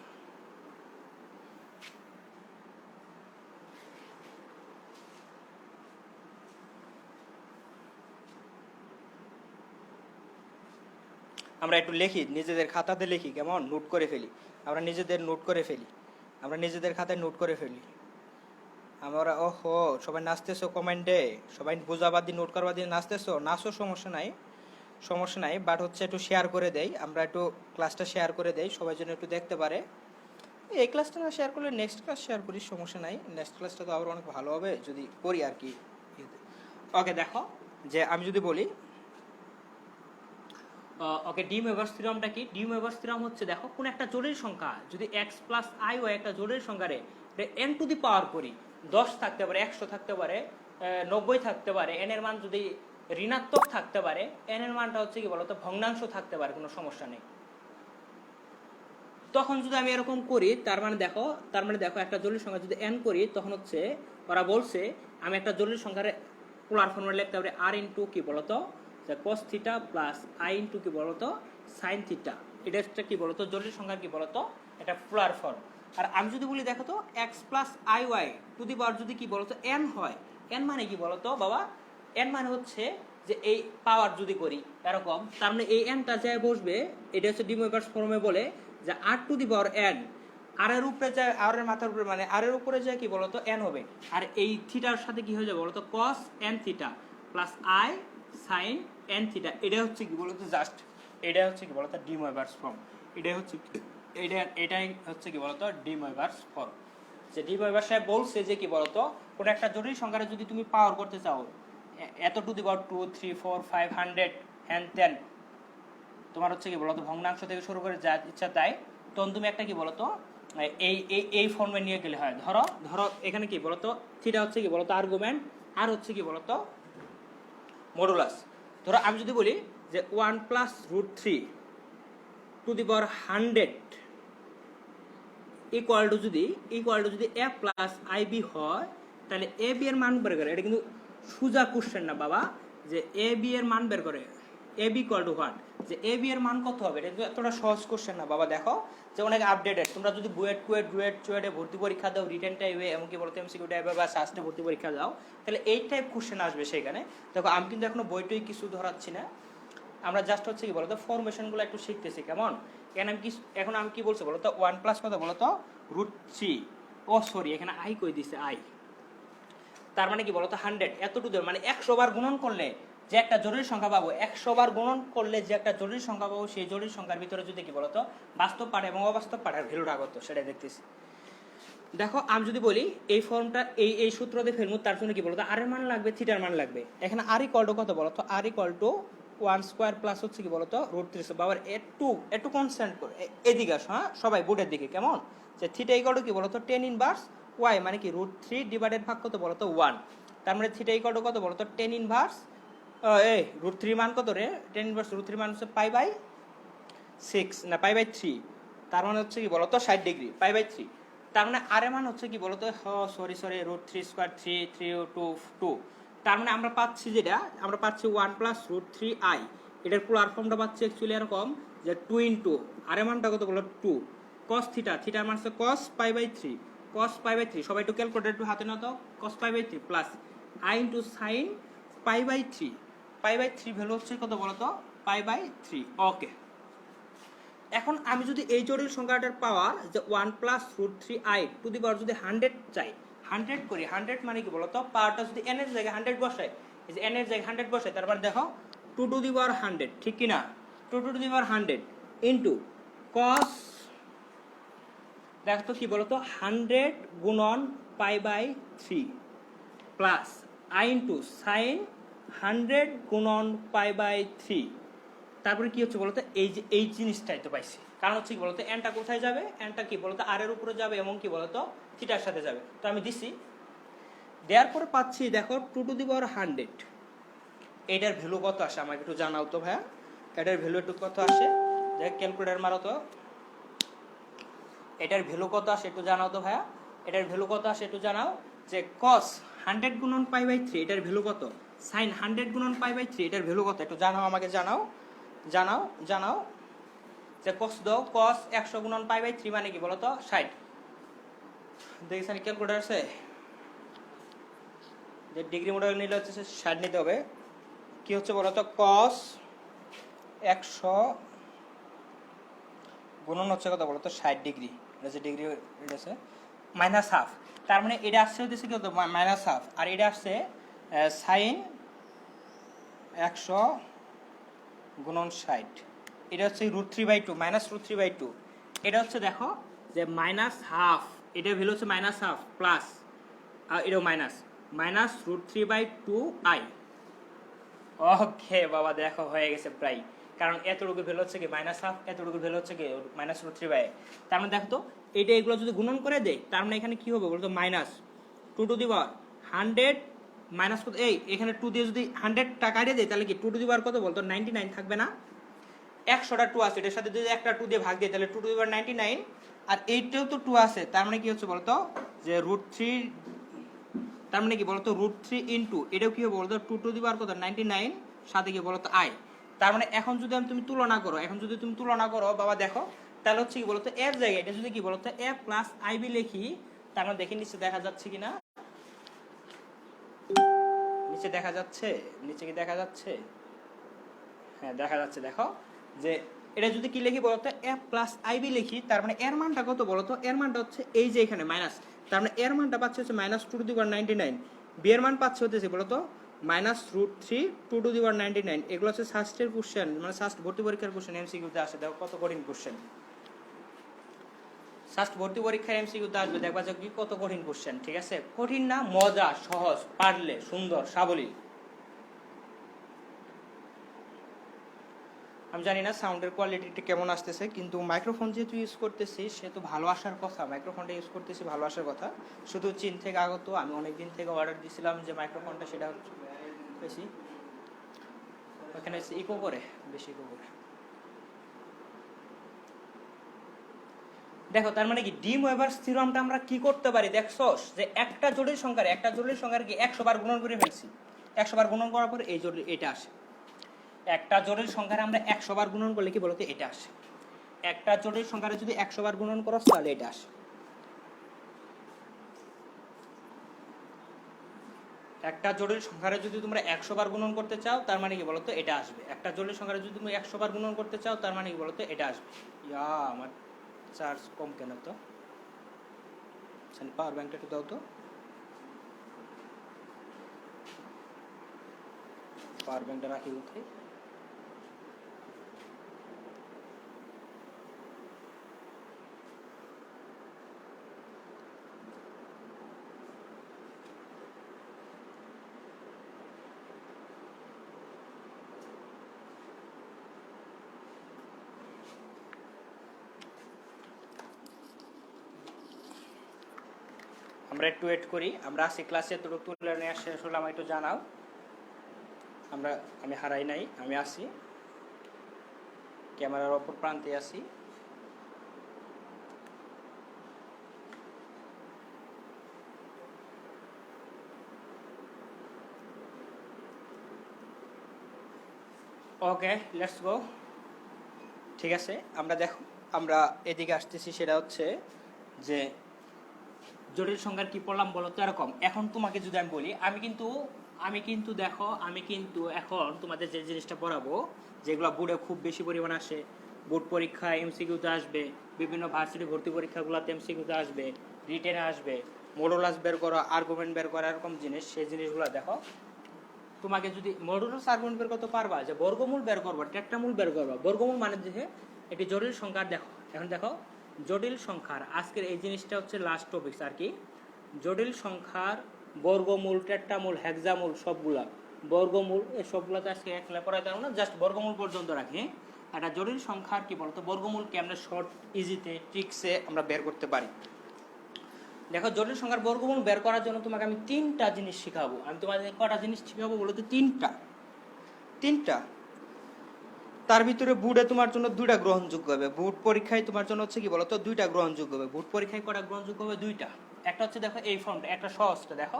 আমরা একটু লিখি, নিজেদের খাতাতে লিখি, কেমন নোট করে ফেলি, আমরা নিজেদের নোট করে ফেলি, আমরা নিজেদের খাতায় নোট করে ফেলি আমরা। ওহো সবাই নাচতেছো কমেন্টে, সবাই বোঝাবাদ দিয়ে নোট করবা দিয়ে নাচতেছো, নাচো সমস্যা নাই, সমস্যা নাই, বাট হচ্ছে একটু শেয়ার করে দেই, আমরা একটু ক্লাসটা শেয়ার করে দেই সবাই যেন একটু দেখতে পারে। এই ক্লাসটা না শেয়ার করলে নেক্সট ক্লাস শেয়ার করি, সমস্যা নাই, নেক্সট ক্লাসটা তো আবার অনেক ভালো হবে যদি করি আর কি। ওকে দেখো যে আমি যদি বলি ওকে ডি মোইভার্স থিওরামটা কি, ডি মোইভার্স থিওরাম হচ্ছে দেখো কোন একটা জটিল সংখ্যা যদি x প্লাস আই হয় একটা জটিল সংখ্যারে n টু দি পাওয়ার করি, 10 থাকতে পারে, 100 থাকতে পারে, 90 থাকতে পারে, n এর মান যদি ঋণাত্মক থাকতে পারে, n এর মানটা হচ্ছে কি বলতো ভগ্নাংশ থাকতে পারে, কোনো সমস্যা নেই। তখন যদি আমি এরকম করি তার মানে দেখো একটা জটিল সংখ্যা যদি n করি তখন হচ্ছে ওরা বলছে আমি একটা জটিল সংখ্যার পোলার ফর্মুলা লিখতে পারি r ইনটু কি বলতো cos theta plus i into কি বলতো sin থিটা, এটা হচ্ছে কি বলতো জটিল সংখ্যার কি বলতো এটা পোলার ফর্ম। আর আমি যদি বলি দেখো তো x plus i y to the power যদি কি বলতো n হয়, n মানে কি বলতো বাবা, n মানে হচ্ছে যে এই পাওয়ার যদি করি এরকম, তার মানে এই nটা যায় বসবে, এটা হচ্ছে ডি মোইভার্স ফর্মে বলে যে r two the power n, আর এর উপরে যায়, আর এর মাথার উপরে মানে আর এর উপরে যায় কি বলতো n হবে, আর এই থিটার সাথে কি হয়ে যাবে বলতো cos n theta plus i sin n theta, এটা হচ্ছে কি বলতো জাস্ট, এটা হচ্ছে কি বলতো ডি মোইভার্স ফর্ম, এটাই হচ্ছে এটাই হচ্ছে কি বলতো ডি মোইভার্স ফর্ম। যে ডি মোইভার্স সাহেব বলছে যে কি বলতো কোন একটা জটিল সংখ্যারে যদি তুমি পাওয়ার করতে চাও এত টু দি পাওয়ার 2 3 4 500 হ্যান ত্যান, তোমার হচ্ছে কি বলতো ভগ্নাংশ থেকে শুরু করে যা ইচ্ছা তাই, তখন তুমি একটা কি বলতো এই এই এই ফর্মে নিয়ে গেলে হয়। ধরো এখানে কি বলতো থিটা হচ্ছে কি বলতো আর্গুমেন্ট, আর হচ্ছে কি বলতো মডুলাস। ধরো আমি যদি বলি যে 1 plus root 3 to the power 100 equal to যদি এ প্লাস আই বি হয়, তাহলে এ বি এর মান বের করে, এটা কিন্তু সোজা কোশ্চেন না বাবা, যে এ বি এর মান বের করে, A B equal to what, যে এ বি এর মান কত হবে, এটা কিন্তু এতটা সহজ কোশ্চেন না বাবা। দেখো যে অনেক আপডেটেড, তোমরা যদি বুয়েট কুয়েট ডুয়েট চুয়েটে ভর্তি পরীক্ষা দাও, রিটেন টাইপে এমনকি বলতে এমসিকিউ টাইপে বা শাস্ত্রে ভর্তি পরীক্ষা দাও, তাহলে এই টাইপ কোশ্চেন আসবে সেখানে। দেখো আমি কিন্তু এখনো বইটই কিছু ধরাচ্ছি না, আমরা জাস্ট হচ্ছে কি বলতো ফরমেশনগুলো একটু শিখতেছি, কেমন? এখন আমি কি বলছি বলতো 1 প্লাস কত বলতো রুট 3, ও সরি এখানে আই কই দিছে আই, তার মানে কি বলতো 100 এতটুকু মানে 100 বার গুণন করলে যে একটা জটিল সংখ্যা পাবো, 100 বার গুণন করলে যে একটা জটিল সংখ্যা পাবো, সেই জটিল সংখ্যার ভিতরে যদি কি বলতো বাস্তব পাঠ এবং অবাস্তব পাঠের ভ্যালুটা কত সেটা দেখতেছি। দেখো আমি যদি বলি এই ফর্মটা এই সূত্র দিয়ে ফেলবো, তার জন্য কি বলতো আর এর মান লাগবে, থিটার মান লাগবে। এখানে আর ইকুয়াল টু কত বলতো, আর ইকুয়াল টু 1 স্কয়ার প্লাস হচ্ছে কি বলতো রুট 3 বাবার একটু কনস্ট্যান্ট করে এদিকে আসো, হ্যাঁ সবাই বোর্ডের দিকে, কেমন? যে থিটা ইকুয়াল টু কি বলতো tan ইনভার্স ওয়াই মানে কি √3 ডিভাইডেড ভাগ কত বলো তো 1, তার মানে থিটা ইকুয়াল টু কত বলো তো tan ইনভার্স এই √3 মান কত রে, tan ইনভার্স √3 মান হচ্ছে π/6 না π/3, তার মানে হচ্ছে কি বলো তো 60 ডিগ্রি π/3, তার মানে আর এর মান হচ্ছে কি বলো তো সরি √3 স্কয়ার 3 3 2 2, তার মানে আমরা পাচ্ছি যেটা আমরা পাচ্ছি 1 + √3i, এটার পোলার ফর্মটা পাচ্ছি অ্যাকচুয়ালি এরকম যে 2 ইনটু আর এর মানটা কত বলো 2 cos থিটা, থিটার মান হচ্ছে cos π/3 সবাই একটু ক্যালকুলেটর একটু হাতে নাও তো, cos π/3 plus i into sin π/3, π/3 value হচ্ছে কত বলো তো π/3। ওকে, এখন আমি যদি এই জটিল সংখ্যাটার পাওয়ার যে 1 + √3i টু দি পাওয়ার যদি 100 চাই, 100 করি, 100 মানে কি বলো তো পাওয়ারটা যদি n এর জায়গায় 100 বসাই, এই যে n এর জায়গায় 100 বসাই, তারপর দেখো 2 টু দি পাওয়ার 100, ঠিক কি না, 2 two the power 100 into cos, দেখো তো কি বলো তো 100 গুণন π/3 প্লাস i ইনটু sin 100 গুণন π/3, তারপরে কি হচ্ছে বলতো এই যে এই জিনিসটাই তো পাইছি, কারণ হচ্ছে কি বলতো এনটা কোথায় যাবে, এনটা কি বলতো আর এর উপরে যাবে এবং কি বলতো থিটার সাথে যাবে, তো আমি দিছি, দেওয়ার পরে পাচ্ছি দেখো 2 টু দি পাওয়ার 100, এটার ভ্যালু কত আসে আমাকে একটু জানাও তো ভাইয়া, এটার ভ্যালু একটু কত আসে, দেখ ক্যালকুলেটর মারো তো, এটার ভ্যালু কত আসে একটু জানাও তো ভাইয়া, এটার ভ্যালু কত আসে একটু জানাও, যে cos 100 গুণন π/3 এটার ভ্যালু কত, sin 100 গুণন π/3 এটার ভ্যালু কত একটু জানাও, আমাকে জানাও যে cos দাও, cos 100 গুণন π/3 মানে কি বলো তো 60, দেখছেন ক্যালকুলেটর আছে, যে ডিগ্রি মডেল নিলে হচ্ছে 60 নিতে হবে, কি হচ্ছে বলো তো cos 100 গুণন হচ্ছে কত বলো তো 60 ডিগ্রি, এটা যে ডিগ্রি এটা আছে -1/2, তার মানে এটা আসছে হচ্ছে কি কত -1/2, আর এটা আসছে sin 100 গুণন 60, এটা হচ্ছে √3/2 -√3/2, এটা হচ্ছে দেখো যে -1/2, এটা ভ্যালু হচ্ছে -1/2 প্লাস এটাও -√3/2i। ওকে বাবা দেখো হয়ে গেছে প্রায়, কারণ এতটুকু ভ্যালু হচ্ছে কি -1/2, এতটুকু ভ্যালু হচ্ছে কি -√3/, তার মানে দেখো তো এটা এগুলো যদি গুণন করে দেয়, তার মানে এখানে কি হবে বলতো -2 টু দি পাওয়ার 100 মাইনাস কত, এই এখানে 2 দিয়ে যদি 100 টাকা দিয়ে দেয় তাহলে কি 2 টু দি পাওয়ার কত বলতো 99 থাকবে না, 100টা 2 আছে, এটার সাথে যদি একটা 2 দিয়ে ভাগ দিই তাহলে 2 টু দি পাওয়ার 99, আর এইটাও তো 2 আছে, তার মানে কি হচ্ছে বলতো যে √3, তার মানে কি বলতো √3 ইনটু এটাও কি হবে বলতো 2 টু দি পাওয়ার কত 99 সাথে কি বলতো i, তার মানে এখন যদি তুমি তুলনা করো বাবা দেখো, তাহলে হচ্ছে কি বলতো এর জায়গায় এটা যদি কি বলতো a প্লাস ib লিখি, তার মানে দেখি নিচে দেখা যাচ্ছে কিনা, নিচে দেখা যাচ্ছে, নিচে কি দেখা যাচ্ছে, হ্যাঁ দেখা যাচ্ছে, দেখো যে এটা যদি কি লিখি বলতো a প্লাস ib লিখি, তার মানে এর মানটা কত বলতো, এর মানটা হচ্ছে এই যে এখানে মাইনাস, তার মানে এর মানটা পাচ্ছে হচ্ছে -2 টু দি পাওয়ার 99, বি এর মান পাচ্ছে হচ্ছে বলতো -√3 2 টু দি পাওয়ার 99, এগুলো হচ্ছে সাস্টের কোশ্চেন, মানে সাস্ট ভর্তি পরীক্ষার কোশ্চেন এমসিকিউতে আসে, দেখো কত কঠিন কোশ্চেন, সাস্ট ভর্তি পরীক্ষার এমসিকিউতে আসবে, দেখবা যে কি কত কঠিন কোশ্চেন, ঠিক আছে, কঠিন না মজা, সহজ, পারলে সুন্দর সাবলীল। আমি জানি না সাউন্ডের কোয়ালিটিটা কেমন আসতেছে, কিন্তু মাইক্রোফোন যেহেতু ইউজ করতেছি সে তো ভালো আসার কথা, মাইক্রোফোনটা ইউজ করতেছি ভালো আসার কথা, শুধু চীন থেকে আগত, আমি অনেক দিন থেকে অর্ডার দিয়েছিলাম যে মাইক্রোফোনটা, সেটা বেশি ওখানে ইকো করে, বেশি ইকো করে, দেখো তার মানে কি ডিম ওয়েভারস থিওরামটা আমরা কি করতে পারি দেখছস, যে একটা জটিল সংখ্যার কি 100 বার গুণন করে ফেলছি, 100 বার গুণন করার পর এই জটিল এটা আসে, একটা জটিল সংখ্যার আমরা 100 বার গুণন করলে কি বলতো এটা আসে, একটা জটিল সংখ্যারে যদি 100 বার গুণন করো তাহলে এটা আসে, একটা জটিল সংখ্যারে যদি তোমরা 100 বার গুণন করতে চাও তার মানে কি বলতো এটা আসবে, একটা জটিল সংখ্যারে যদি তুমি 100 বার গুণন করতে চাও তার মানে কি বলতো এটা আসবে। ইয়া আমার চার্জ কম কেন তো, পাওয়ার ব্যাংকটা একটু দাও তো, পাওয়ার ব্যাংকটা রাখি কোথায়, আমরা একটু ওয়েট করি, আমরা আসি ক্লাসে এতটুকু তুলে নিয়ে শেষ হলে আমার একটু জানাও। আমি হারাই নাই, আমি আসি, ক্যামেরার অপর প্রান্তে আসি। ওকে, লেটস গো। ঠিক আছে, আমরা এদিকে আসতেছি, সেটা হচ্ছে যে জটিল সংখ্যার কি পড়লাম বলো তো এরকম। এখন তোমাকে যদি আমি বলি, আমি কিন্তু এখন তোমাদের যে জিনিসটা পড়াবো, যেগুলো বোর্ডে খুব বেশি পরিমাণ আসে, বোর্ড পরীক্ষা এমসিকিউতে আসবে, বিভিন্ন ভার্সিটি ভর্তি পরীক্ষাগুলোতে এমসিকিউতে আসবে, রিটেনে আসবে, মডুলাস বের করা, আর্গুমেন্ট বের করা, এরকম জিনিস, সেই জিনিসগুলো দেখো। তোমাকে যদি মডুলাস আর্গুমেন্ট বের করতে পারবা, যে বর্গমূল বের করবা, টেট্রামূল বের করবা। বর্গমূল মানে যে একটি জটিল সংখ্যার, দেখো এখন দেখো জটিল সংখ্যার আজকের এই জিনিসটা হচ্ছে লাস্ট টপিকস আর কি। জটিল সংখ্যার বর্গমূল, টেট্রামূল, হেক্সামূল, সবগুলা বর্গমূল, এই সবগুলাতে আজকে একলা পড়াইতে পারবো না, জাস্ট বর্গমূল পর্যন্ত রাখি। একটা জটিল সংখ্যার কি বলতো বর্গমূল কেমনে শর্ট ইজিতে ট্রিক্সে আমরা বের করতে পারি। দেখো, জটিল সংখ্যার বর্গমূল বের করার জন্য তোমাকে আমি 3টা জিনিস শিখাবো। আমি তোমাদের কটা জিনিস শিখাবো বলো তো? 3টা। তার ভিতরে বুটে তোমার জন্য 2টা গ্রহণযোগ্য হবে। বুট পরীক্ষায় তোমার জন্য হচ্ছে কি বলতো 2টা গ্রহণযোগ্য হবে। বুট পরীক্ষায় কটা গ্রহণযোগ্য হবে? 2টা। একটা হচ্ছে দেখো এই ফর্মটা, একটা সহজটা দেখো।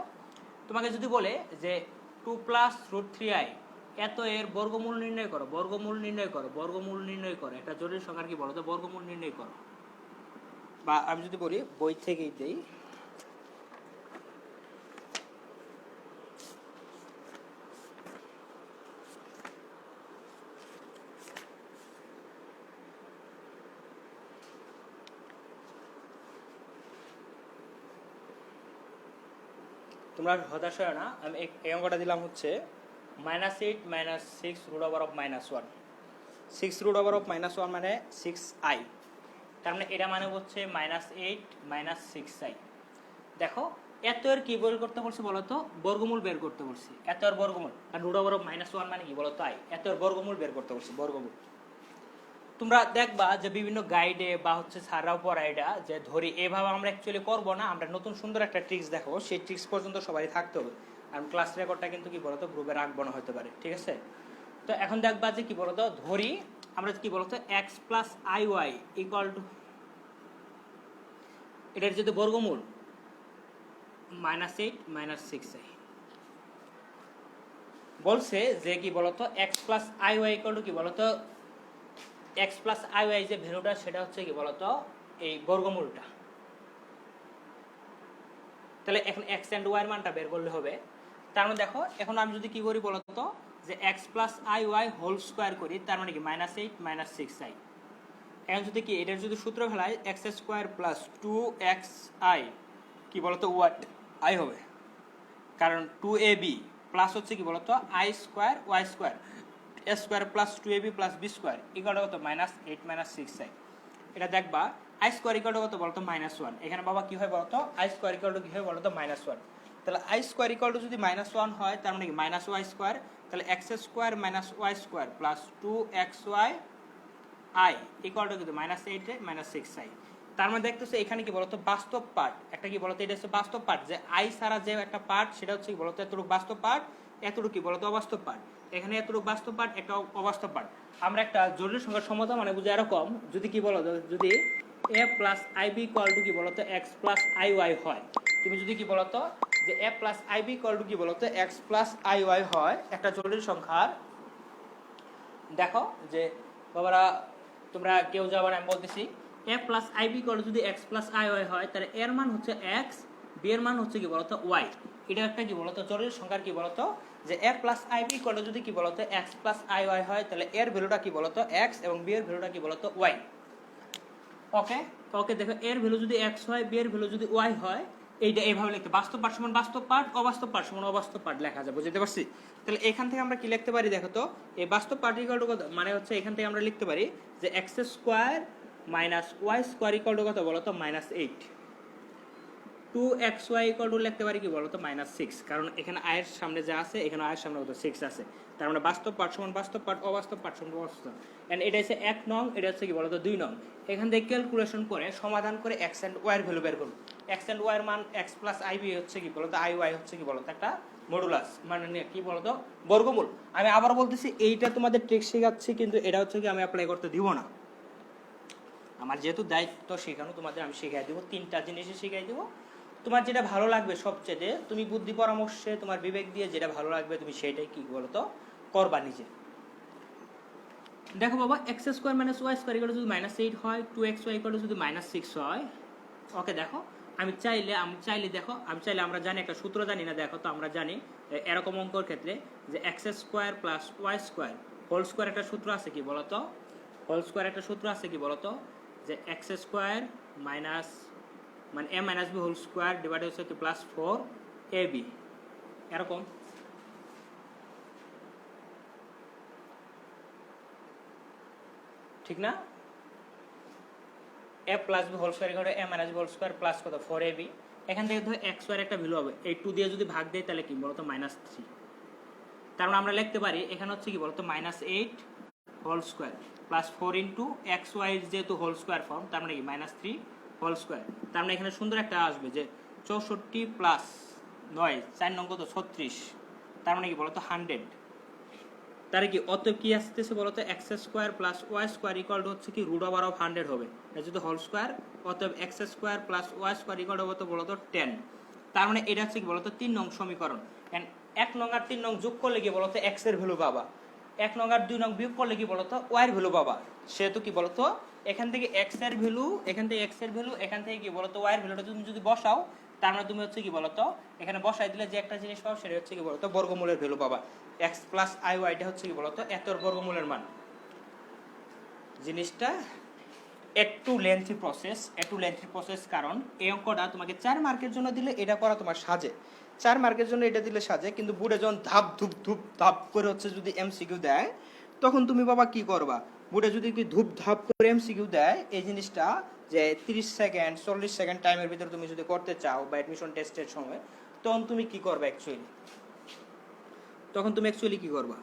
তোমাকে যদি বলে যে 2 + √3i এত এর বর্গমূল নির্ণয় করো, বর্গমূল নির্ণয় করো, একটা জটিল সংখ্যার কি বলতো বর্গমূল নির্ণয় করো। বা আমি যদি বলি বই থেকেই দেই, তোমরা হতাশ হয় না। আমি এই অঙ্কটা দিলাম হচ্ছে -8 - 6 √(-1) 6 √(-1) মানে 6i। তার মানে এটা মানে হচ্ছে -8 - 6i। দেখো, এত এর কি বের করতে বলছি বলতো? বর্গমূল বের করতে বলছি। এত এর বর্গমূল, আর √(-1) মানে কি বলতো? i। এত এর বর্গমূল বের করতে বলছি, বর্গমূল। তোমরা দেখবা যে বিভিন্ন গাইডে বা হচ্ছে স্যাররাও পড়ায় এটা, যে ধরি এভাবে আমরা অ্যাকচুয়ালি করবো না, আমরা নতুন সুন্দর একটা ট্রিক্স দেখাবো, সেই ট্রিক্স পর্যন্ত সবারই থাকতে হবে। আর ক্লাস রেকর্ডটা কিন্তু কি বলতো গ্রুপে রাখবো না হতে পারে, ঠিক আছে? তো এখন দেখবা যে কি বলতো, ধরি আমরা কি বলতো x + iy = এটার যদি বর্গমূল -8 - 6i বলছে যে কি বলতো x + iy = কি বলতো x + iy যে ভ্যালুটা সেটা হচ্ছে কি বলতো এই বর্গমূলটা। তাহলে এখন x and y এর মানটা বের করলে হবে। তার মানে দেখো, এখন আমি যদি কি করি বলতো, যে x + iy হোল স্কয়ার করি, তার মানে কি -8 - 6i। এখন যদি কি এটার যদি সূত্র ফেলাই x² + 2xi কি বলতো y হবে, কারণ 2ab প্লাস হচ্ছে কি বলতো i² y² a² + 2ab + b² কত -8 - 6i। এটা দেখবা i² কত বলতো -1। এখানে বাবা কি হয় বলতো i² কি হয় বলতো -1। তাহলে i² যদি -1 হয়, তার মানে কি -y², তাহলে x² - y² + 2xy i কিন্তু -8 - 6i। তার মানে দেখতেছো এখানে কি বলতো বাস্তব পার্ট একটা কি বলতো, এটা হচ্ছে বাস্তব পার্ট, যে i ছাড়া যে একটা পার্ট সেটা হচ্ছে কি বলতো এতটুকু বাস্তব পার্ট, এতটুকু কি বলতো অবাস্তব পার্ট। এখানে এতটুকু বাস্তব পার্ট, একটা অবাস্তব পার্ট। আমরা একটা জটিল সংখ্যার সমতা মানে বুঝি এরকম, যদি কি বলতো যদি a + ib = কি বলতো x + iy হয়, তুমি যদি কি বলতো যে a + ib = কি বলতো x + iy হয় একটা জটিল সংখ্যার, দেখো যে বাবারা তোমরা কেউ যাবার আমি বলতেছি a + ib = যদি x + iy হয়, তাহলে এর মান হচ্ছে x, b এর মান হচ্ছে কি বলতো y। এটা একটা কি বলতো জটিল সংখ্যার কি বলতো, যে a + ib = যদি কি বলতো x + iy হয়, তাহলে এর ভ্যালুটা কি বলতো x এবং b এর ভ্যালুটা কি বলতো y। ওকে দেখো, এর ভ্যালু যদি x হয়, b এর ভ্যালু যদি y হয়, এইটা এইভাবে লিখতে বাস্তব পার্ট সমান বাস্তব পার্ট, অবাস্তব পার্ট সমান অবাস্তব পার্ট লেখা যায়, বুঝতে পারছি? তাহলে এখান থেকে আমরা কি লিখতে পারি দেখো তো, এই বাস্তব পার্টিকেল মানে হচ্ছে এখান থেকে আমরা লিখতে পারি যে x² - y² কত বলো তো -8। 2xy ইকুয়াল টু লিখতে পারি কি বলতো -6, কারণ এখানে আয়ের সামনে যা আছে এখানে আয়ের সামনে কত 6 আছে, তার মানে বাস্তব পার্ট সমান বাস্তব পার্ট, অবাস্তব পার্ট সমান অবাস্তব। এন্ড এটা হচ্ছে 1 নং, এটা হচ্ছে কি বলতো 2 নং। এখান থেকে ক্যালকুলেশন করে সমাধান করে x এন্ড y এর ভ্যালু বের করব। x এন্ড y এর মান x প্লাস ib হচ্ছে কি বলতো iy হচ্ছে কি বলতো একটা মডুলাস, মানে কি বলতো বর্গমূল। আমি আবার বলতেছি এইটা তোমাদের ট্রিক শেখাচ্ছি, কিন্তু এটা হচ্ছে কি আমি অ্যাপ্লাই করতে দিব না। আমার যেহেতু দায়িত্ব শেখানো তোমাদের, আমি শিখাই দিব, 3টা জিনিসই শিখাই দিব। তোমার যেটা ভালো লাগবে সবচেয়ে, তুমি বুদ্ধি পরামর্শে তোমার বিবেক দিয়ে যেটা ভালো লাগবে তুমি সেটাই কি বলতো করবা নিজে। দেখো বাবা, x square minus y square equal যদি -8 হয়, 2xy ইকুয়াল যদি -6 হয়। ওকে দেখো, আমি চাইলে দেখো, আমরা জানি একটা সূত্র জানি না, দেখো তো আমরা জানি এরকম অঙ্কর ক্ষেত্রে যে x square plus y square whole square একটা সূত্র আছে কি বলতো, হোল স্কয়ার একটা সূত্র আছে কি বলতো, যে x স্কয়ার মাইনাস মানে a minus b whole square divide হচ্ছে কি প্লাস 4ab, এরকম। ঠিক না? a plus b whole square equal to a minus b whole square plus কত 4ab। এখান থেকে ধরো x এর একটা ভ্যালু হবে, এই 2 দিয়ে যদি ভাগ দেই তাহলে কি বলতো -3। তার মানে আমরা লিখতে পারি এখানে হচ্ছে কি বলতো -8 whole square plus 4 into xy যেহেতু হোল স্কয়ার ফর্ম, তার মানে কি -3 হোল স্কয়ার। তার মানে এখানে সুন্দর একটা আসবে যে 64 প্লাস 9 4 নং কত 36, তার মানে কি বলতো 100। তার কি অতএব কি আসতেছে বলতো x square plus y square equal to হচ্ছে কি √100 হবে, এটা যদি হোল স্কয়ার, অতএব x square plus y square equal to হবে বলতো 10। তার মানে এটা হচ্ছে কি বলতো 3 নং সমীকরণ। এন্ড 1 নং আর 3 নং যোগ করলে কি বলতো x এর ভ্যালু পাবা, 1 নং আর 2 নং বিয়োগ করলে কি বলতো y এর ভ্যালু পাবা। সেহেতু কি বলতো এখান থেকে x এর ভ্যালু, এখান থেকে x এর ভ্যালু, এখান থেকে কি বলতো y এর ভ্যালুটা তুমি যদি বসাও, তার মানে তুমি হচ্ছে কি বলতো এখানে বসাই দিলে যে একটা জিনিস পাও সেটা হচ্ছে কি বলতো বর্গমূলের ভ্যালু পাবা। x প্লাস iy এটা হচ্ছে কি বলতো এতর বর্গমূলের মান। জিনিসটা একটু লেন্থি প্রসেস, কারণ এই অঙ্কটা তোমাকে 4 মার্কের জন্য দিলে এটা করা তোমার সাজে, 4 মার্কের জন্য এটা দিলে সাজে, কিন্তু বুড়ে যখন ধাপ ধুপ ধুপ ধাপ করে হচ্ছে যদি এমসিকিউ দেয়, তখন তুমি বাবা কি করবা, বুড়ে যদি কি ধুপ ধাপ করে এমসিকিউ দেয় এই জিনিসটা, যে 30 সেকেন্ড 40 সেকেন্ড টাইমের ভিতরে তুমি যদি করতে চাও বা অ্যাডমিশন টেস্টের সময়, তখন তুমি কি করবে অ্যাকচুয়ালি, তখন তুমি অ্যাকচুয়ালি কি করবা,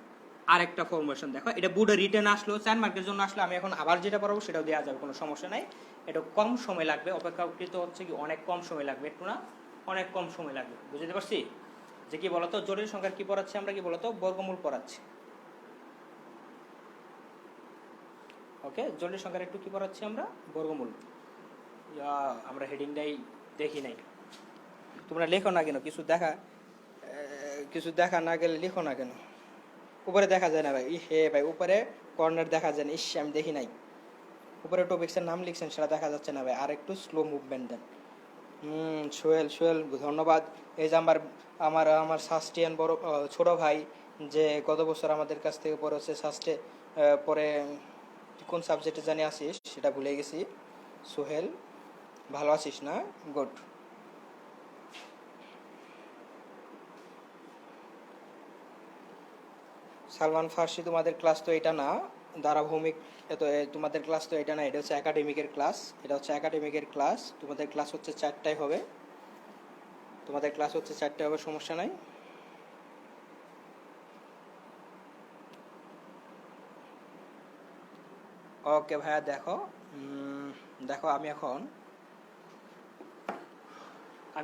আরেকটা ফরমেশন দেখো, এটা বোর্ডে রিটেন আসলো 4 মার্কের জন্য আসলে আমি এখন আবার যেটা পড়াবো সেটাও দেওয়া যাবে, কোনো সমস্যা নাই। এটা কম সময় লাগবে, অপেক্ষাকৃত হচ্ছে কি অনেক কম সময় লাগবে, একটু না অনেক কম সময় লাগবে, বুঝতে পারছি। যে কি বলতো জটিল সংখ্যার কি পড়াচ্ছি আমরা, কি বলতো বর্গমূল পড়াচ্ছি। ওকে, জটিল সংখ্যার একটু কি পড়াচ্ছি আমরা, বর্গমূল। আমরা হেডিংটাই দেখি নাই, তোমরা লেখো না কেন, কিছু দেখা না গেলে লিখো না কেন, উপরে দেখা যায় না ভাই, হে ভাই উপরে কর্নার দেখা যায় না, ইস আমি দেখি নাই, উপরে টপিক্সের নাম লিখছেন সেটা দেখা যাচ্ছে না ভাই, আর একটু স্লো মুভমেন্ট দেন। সোহেল ধন্যবাদ। এই যে আমার আমার সাস্টিয়ান বড় ছোট ভাই, যে গত বছর আমাদের কাছ থেকে পড়ে হচ্ছে পরে কোন সাবজেক্টে জানি আসিস সেটা ভুলে গেছি। সোহেল ভালো আছিস না? গুড। সালমান ফার্সি তোমাদের ক্লাস তো এটা না, ধারাভৌমিক তোমাদের ক্লাস তো এটা না, এটা হচ্ছে একাডেমিকের ক্লাস, তোমাদের ক্লাস হচ্ছে 4টায় হবে, সমস্যা নাই। ওকে ভাইয়া, দেখো আমি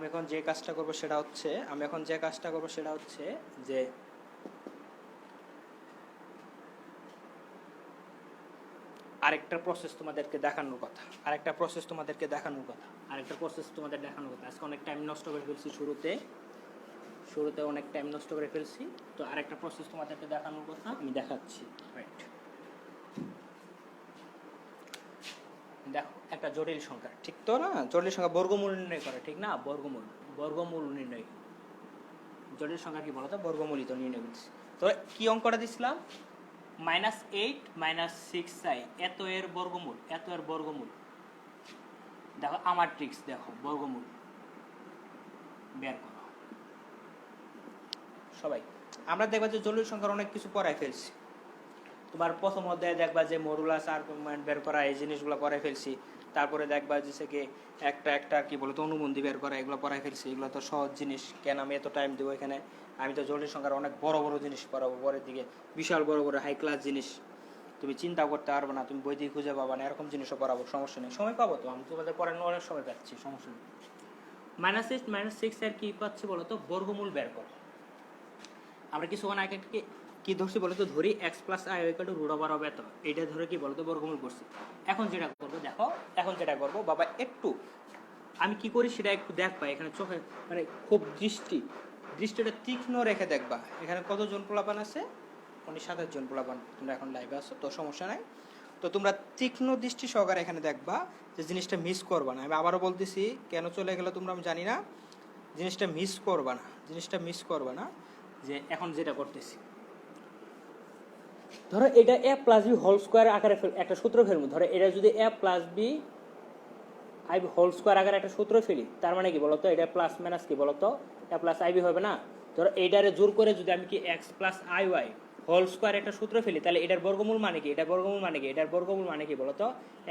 এখন যে কাজটা করবো সেটা হচ্ছে যে আরেকটা প্রসেস তোমাদেরকে দেখানোর কথা, আজকে অনেক টাইম নষ্ট করে ফেলছি, শুরুতে অনেক টাইম নষ্ট করে ফেলছি, তো আরেকটা প্রসেস তোমাদেরকে দেখানোর কথা আমি দেখাচ্ছি। রাইট, দেখো একটা জটিল সংখ্যা, ঠিক তো না, জটিল সংখ্যা বর্গমূল নির্ণয় করে, ঠিক না, বর্গমূল নির্ণয়, জটিল সংখ্যা কি বলতো বর্গমূলই তো নির্ণয় করছি। তো কি অঙ্কটা দিছিলাম, -8 -6i এত এর বর্গমূল, দেখো আমার ট্রিক্স, দেখো বর্গমূল বের করো সবাই। আমরা দেখবা যে জটিল সংখ্যার অনেক কিছু পড়াই ফেলছি, তোমার প্রথম অধ্যায়ে দেখবা যে মডুলাস আর্গুমেন্ট বের করা এই জিনিসগুলো পড়াই ফেলছি, তারপরে দেখবা যে কি একটা একটা কি বলতো অনুবন্ধী বের করা, এগুলো পড়াই ফেলছি। এগুলো তো সহজ জিনিস, কেন আমি এত টাইম দেবো এখানে? আমি তো জটিল সংখ্যার অনেক বড় বড় জিনিস পড়াবো পরের দিকে, বিশাল বড় বড় হাই ক্লাস জিনিস তুমি চিন্তা করতে পারবে না, তুমি বই দিয়ে খুঁজে পাবা না, এরকম জিনিসও পড়াবো। সমস্যা নেই, সময় পাবো তো, আমি তোমাদের পড়ানোর অনেক সময় পাচ্ছি, সমস্যা নেই। -8 -6 এর কি পাচ্ছি বলতো? বর্গমূল বের করো। আমরা কিছুক্ষণ আগে কি ধরছি বলতো? ধরি x + i = √/, এইটা ধরে কি বলতো বর্গমূল করছি। এখন যেটা করবো দেখো, এখন যেটা করবো বাবা, একটু আমি কি করি সেটা একটু দেখবা। এখানে চোখে মানে খুব দৃষ্টিটা তীক্ষ্ণ রেখে দেখবা। এখানে কতজন পোলাপান আছে? 27 জন পোলাপান তোমরা এখন লাইভে আছো, তো সমস্যা নাই। তো তোমরা তীক্ষ্ণ দৃষ্টি সহকারে এখানে দেখবা, যে জিনিসটা মিস করবা না। আমি আবারও বলতেছি, কেন চলে গেলে তোমরা আমি জানি না, জিনিসটা মিস করবা না, জিনিসটা মিস করবা না। যে এখন যেটা করতেছি, ধরো এটা a + b হোল স্কয়ার আকারে একটা সূত্র ফেলবো। ধরো এটা যদি a + b i whole square আকারে একটা সূত্র ফেলি, তার মানে কি বলতো? এটা প্লাস মাইনাস কি বলতো? a + ib হবে না? ধরো এইটারে জোর করে যদি আমি কি x + iy হোল স্কয়ার একটা সূত্র ফেলি, তাহলে এটার বর্গমূল মানে কি? এটার বর্গমূল মানে কি? এটার বর্গমূল মানে কি বলতো?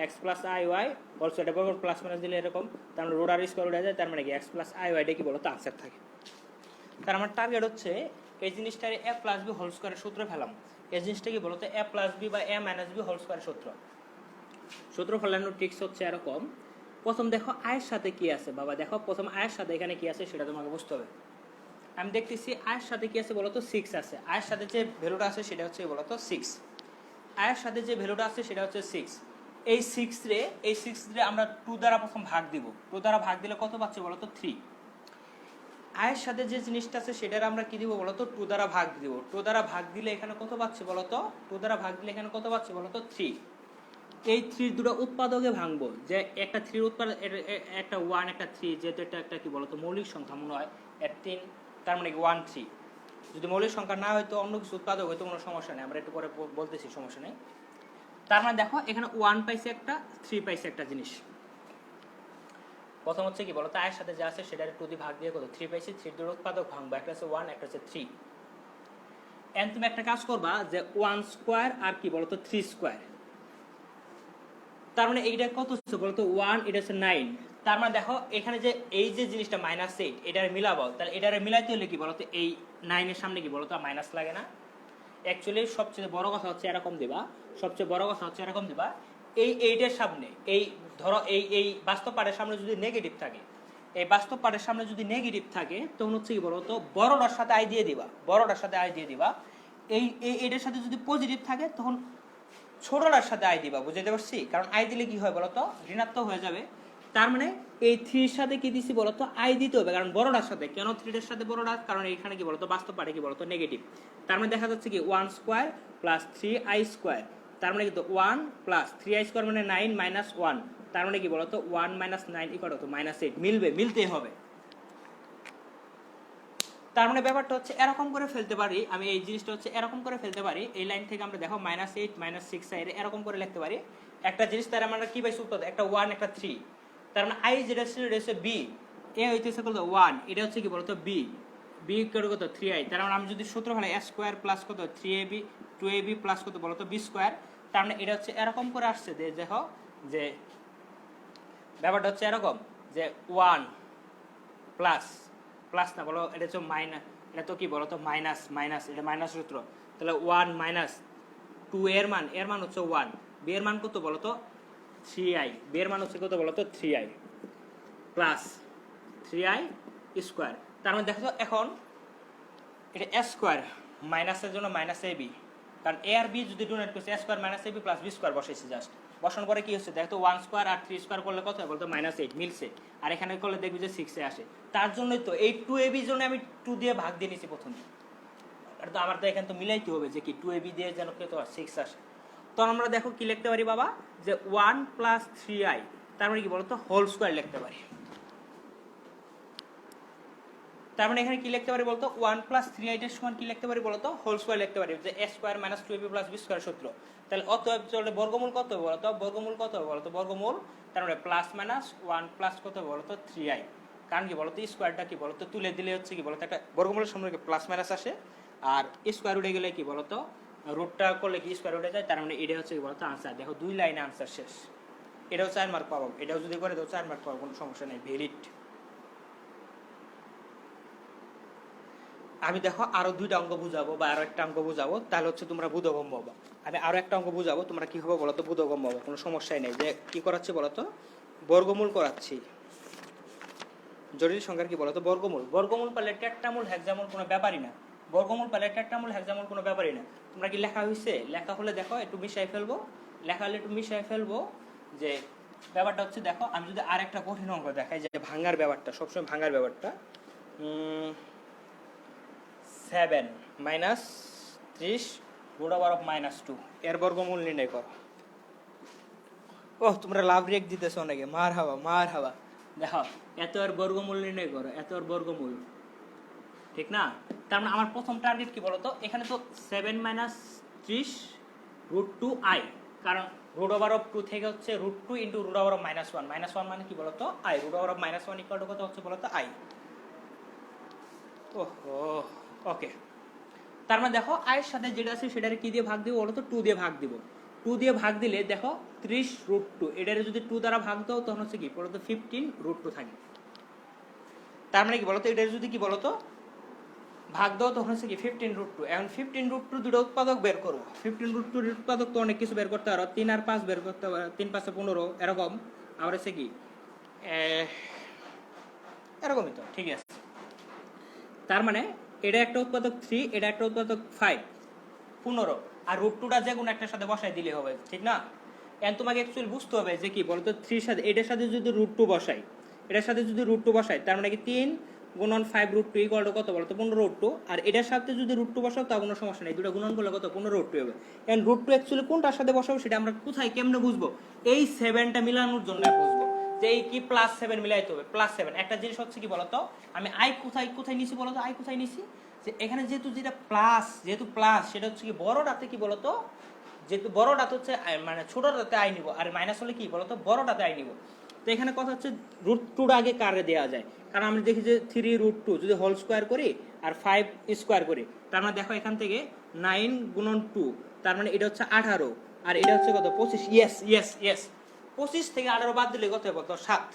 x + iy হোল স্কয়ার, এটা বর্গমূল প্লাস মাইনাস দিলে এরকম, তার মানে রোড আর স্কয়ার উঠে যায়, তার মানে কি x + iy এটা কি বলতো? আনসার থাকে। তার আমার টার্গেট হচ্ছে এই জিনিসটারে a + b হোল স্কয়ারের সূত্র ফেলাম। এই জিনিসটা কি বলতো? a + b বা a - b হোল স্কয়ারের সূত্র ফেলানোর ট্রিক্স হচ্ছে এরকম। প্রথম দেখো আয়ের সাথে কি আছে বাবা, দেখো প্রথম আয়ের সাথে এখানে কি আছে সেটা তোমাকে বুঝতে হবে। আমি দেখতেছি আয়ের সাথে কি আছে বলতো? 6 আছে। আয়ের সাথে যে ভ্যালুটা আছে সেটা হচ্ছে বলতো 6। আয়ের সাথে যে ভ্যালুটা আছে সেটা হচ্ছে 6। এই 6 রে আমরা 2 দ্বারা প্রথম ভাগ দিব। 2 দ্বারা ভাগ দিলে কত পাচ্ছি বলতো? 3। আয়ের সাথে যে জিনিসটা আছে সেটার আমরা কি দিব বলতো? 2 দ্বারা ভাগ দিব। 2 দ্বারা ভাগ দিলে এখানে কত পাচ্ছি বলতো? 2 দ্বারা ভাগ দিলে এখানে কত পাচ্ছি বলতো? 3। এই 3 দুটো উৎপাদকে ভাঙবো, যে একটা 3 উৎপাদক, একটা 1 একটা 3, যেহেতু এটা একটা কি বলতো মৌলিক সংখ্যা মনে হয়, এর 3, তার মানে 1 3। যদি মৌলিক সংখ্যা না হয়তো অন্য কিছু উৎপাদক হয়তো কোনো সমস্যা নেই, আমরা একটু পরে বলতেছি, সমস্যা নেই। তার মানে দেখো এখানে 1 পাইছে একটা, 3 পাইছে একটা জিনিস। প্রথম হচ্ছে কি বলতো? আয়ের সাথে যা আছে সেটার 2 দিয়ে ভাগ দিয়ে কত? 3 পাইছি। 3 দুটো উৎপাদক ভাঙবো, একটা হচ্ছে 1 একটা হচ্ছে 3। এন্ড তুমি একটা কাজ করবা, যে 1 স্কয়ার আর কি বলতো 3 স্কয়ার, তার মানে এইটা কত হচ্ছে বলতো? 1, এটা হচ্ছে 9। তার মানে দেখো এখানে যে এই যে জিনিসটা -8, এটার মিলাবো, তাহলে এটারে মিলাইতে হলে কি বলতো? এই 9 এর সামনে কি বলতো মাইনাস লাগে না? অ্যাকচুয়ালি সবচেয়ে বড় কথা হচ্ছে এরকম দিবা, সবচেয়ে বড় কথা হচ্ছে এরকম দিবা, এই 8 এর সামনে, এই ধরো এই বাস্তব পাঠের সামনে যদি নেগেটিভ থাকে, এই বাস্তব পাঠের সামনে যদি নেগেটিভ থাকে, তখন হচ্ছে কি বলতো? বড়টার সাথে আই দিয়ে দিবা, বড়টার সাথে আই দিয়ে দিবা। এই এটার সাথে যদি পজিটিভ থাকে, তখন ছোটটার সাথে আই দিবা। বুঝতে পারছি? কারণ আই দিলে কি হয় বলতো? ঋণাত্মক হয়ে যাবে। তার মানে এই 3 এর সাথে কি দিছি বলতো? আই দিতে হবে, কারণ বড়টার সাথে। কেন 3 এর সাথে বড়টা? কারণ এখানে কি বলতো বাস্তব পাঠে কি বলতো নেগেটিভ। তার মানে দেখা যাচ্ছে কি 1 স্কয়ার প্লাস 3i স্কয়ার, তার মানে কিন্তু 1 প্লাস 3i স্কয়ার মানে 9 মাইনাস 1, তার মানে কি বলতো 1 মাইনাস 9 ইকুয়াল টু -8। মিলবে, মিলতেই হবে। তার মানে ব্যাপারটা হচ্ছে এরকম করে ফেলতে পারি আমি, এই জিনিসটা হচ্ছে এরকম করে ফেলতে পারি। এই লাইন থেকে আমরা দেখো -8 -6 সাইডে এরকম করে লিখতে পারি একটা জিনিস। তার আমরা কি পাইছি উত্তর? একটা 1 একটা 3। তার মানে আই যেটা ছিল এটা হচ্ছে বি, এ হইতেছে কত? 1, এটা হচ্ছে কি বলতো? বি, বি ইকুয়াল কত? 3i। তার মানে আমি যদি সূত্র ফেলাই a স্কয়ার প্লাস কত? 3ab 2ab প্লাস কত বলতো? b square. তার মানে এটা হচ্ছে এরকম করে আসছে, যে দেখো যে ব্যাপারটা হচ্ছে এরকম, যে 1 প্লাস প্লাস না বলো, এটা হচ্ছে মাইনাস, এটা তো কি বলতো মাইনাস মাইনাস, এটা মাইনাস সূত্র। তাহলে 1 মাইনাস 2 এর মান হচ্ছে 1, বি এর মান কত বলতো? 3i, বি এর মান হচ্ছে কত বলতো? 3i plus 3i square. তার মানে দেখো এখন এটা a স্কয়ার মাইনাসের জন্য মাইনাস ab, কারণ a আর b যদি ডোনেট করছে a square minus ab plus b square বসাইছি জাস্ট। বসানোর পরে কি হচ্ছে দেখো? 1 স্কয়ার আর 3 স্কয়ার করলে কত হয় বলতো? -8 মিলছে। আর এখানে করলে দেখবি যে 6 এ আসে। তার জন্যই তো এই 2ab জন্য আমি 2 দিয়ে ভাগ দিয়ে নিছি প্রথমে। আর তো আমার তো এখানে তো মিলাইতে হবে যে কি 2ab দিয়ে যেন কত 6 আসে। তো আমরা দেখো কি লিখতে পারি বাবা, যে 1 প্লাস 3i, তার মানে কি বলতো? হোল স্কয়ার লিখতে পারি। তার মানে এখানে কি লিখতে পারি বলতো? 1 প্লাস 3i এর সমান কি লিখতে পারি বলতো? হোল স্কয়ার লিখতে পারি, যে a square minus 2ab plus b square সূত্র। তাহলে অতএব চলে বর্গমূল কত হবে বলতো? বর্গমূল কত হবে বলতো? বর্গমূল তার মানে প্লাস মাইনাস 1 প্লাস কত হবে বলতো? 3i। কারণ কি বলতো? স্কয়ারটা কি বলতো তুলে দিলে হচ্ছে কি বলতো একটা বর্গমূলের সামনে প্লাস মাইনাস আসে, আর স্কয়ার উঠে গেলে কি বলতো রুটটা করলে কি স্কয়ার উঠে যায়। তার মানে এটা হচ্ছে কি বলতো আনসার। দেখো 2 লাইনে আনসার শেষ। এটাও 4 মার্ক পাবো, এটাও যদি করে তো 4 মার্ক পাবো, কোনো সমস্যা নেই, ভ্যালিড। আমি দেখো আরো 2টা অঙ্ক বুঝাবো বা আরো একটা অঙ্ক বুঝাবো, তাহলে হচ্ছে তোমরা বোধগম্য হবো। আমি আরো একটা অঙ্ক বুঝাবো, তোমরা কি হবে বলো তো, বোধগম্য হবো, কোনো সমস্যাই নেই। যে কি করাচ্ছি বলো তো, বর্গমূল করাচ্ছি। জটিল সংখ্যার কি বলো তো, বর্গমূল। বর্গমূল পারলে টেট্রামূল হেক্সামূল কোনো ব্যাপারই না, বর্গমূল পারলে টেট্রামূল হেক্সামূল কোনো ব্যাপারই না। তোমরা কি লেখা হয়েছে? লেখা হলে দেখো একটু মিশাই ফেলবো, লেখা হলে একটু মিশাই ফেলবো। যে ব্যাপারটা হচ্ছে দেখো, আমি যদি আর একটা কঠিন অঙ্ক দেখাই, যে ভাঙার ব্যাপারটা, সবসময় ভাঙার ব্যাপারটা, 7 মাইনাস 30 রুট ওভার অফ -2 এর বর্গমূল নির্ণয় করো। ওহ, তোমরা লাভ রেক দিতেছো অনেকে, মার হাওয়া মার হাওয়া। দেখো এত এর বর্গমূল নির্ণয় করো, এত এর বর্গমূল, ঠিক না? তার মানে আমার প্রথম টার্গেট কি বলতো, এখানে তো 7 মাইনাস 30 রুট 2 আই, কারণ রুট ওভার অফ 2 থেকে হচ্ছে root 2 into root over of -1, -1 মানে কি বলতো i, root over of -1 equal to কত হচ্ছে বলতো আই। ওহো, ওকে। তার মানে দেখো আয়ের সাথে যেটা আছে সেটারে কি দিয়ে ভাগ দিব বলো তো, 2 দিয়ে ভাগ দিব। 2 দিয়ে ভাগ দিলে দেখো 30 রুট 2, এটারে যদি 2 দ্বারা ভাগ দাও তখন হচ্ছে কি বলতো 15 রুট 2 থাকে। তার মানে কি বলতো, এটারে যদি কি বলতো ভাগ দাও তখন হচ্ছে কি 15 রুট 2। এখন 15 রুট 2 দুটো উৎপাদক বের করো। 15 রুট 2 এর উৎপাদক তো অনেক কিছু বের করতে পারো, 3 আর 5 বের করতে পারো, 3 5 15 এরকম। আবার হচ্ছে কি এরকমই তো, ঠিক আছে। তার মানে এটা একটা উৎপাদক 3, এটা একটা উৎপাদক 5 15, আর রুট 2টা যে কোনো একটার সাথে বসাই দিলে হবে, ঠিক না? এখন তোমাকে অ্যাকচুয়ালি বুঝতে হবে যে কি বলতো, 3 সাথে এটার সাথে যদি রুট 2 বসাই, এটার সাথে যদি রুট 2 বসাই, তার মানে কি 3 গুণন 5 রুট 2 ইকুয়াল টু কত বলতো 15 রুট 2, আর এটার সাথে যদি রুট 2 বসাও তাও কোনো সমস্যা নেই, দুটো গুণন করলে কত 15 রুট 2 হবে। এখন রুট 2 অ্যাকচুয়ালি কোনটার সাথে বসাবো সেটা আমরা কোথায় কেমনে বুঝবো? এই 7টা মিলানোর জন্য বুঝবো যে এই কি +7 মিলাইতে হবে, +7। একটা জিনিস হচ্ছে কি বলতো, আমি আই কোথায় কোথায় নিছি বলতো, আই কোথায় নিছি, যে এখানে যেহেতু যেহেতু প্লাস সেটা হচ্ছে কি বড়টাতে কি বলতো, যেহেতু বড়টাতে হচ্ছে মানে ছোটটাতে আই নিব, আর মাইনাস হলে কি বলতো বড়টাতে আই নিব। তো এখানে কথা হচ্ছে রুট 2 আগে কারে দেওয়া যায়, কারণ আমরা দেখি যে 3 রুট 2 যদি হোল স্কোয়ার করি আর 5 স্কোয়ার করি, তার মানে দেখো এখান থেকে 9 গুণন 2, তার মানে এটা হচ্ছে 18, আর এটা হচ্ছে কত 25। ইয়েস ইয়েস ইয়েস, 25 থেকে 18 বাদ দিলে কত হবে 7,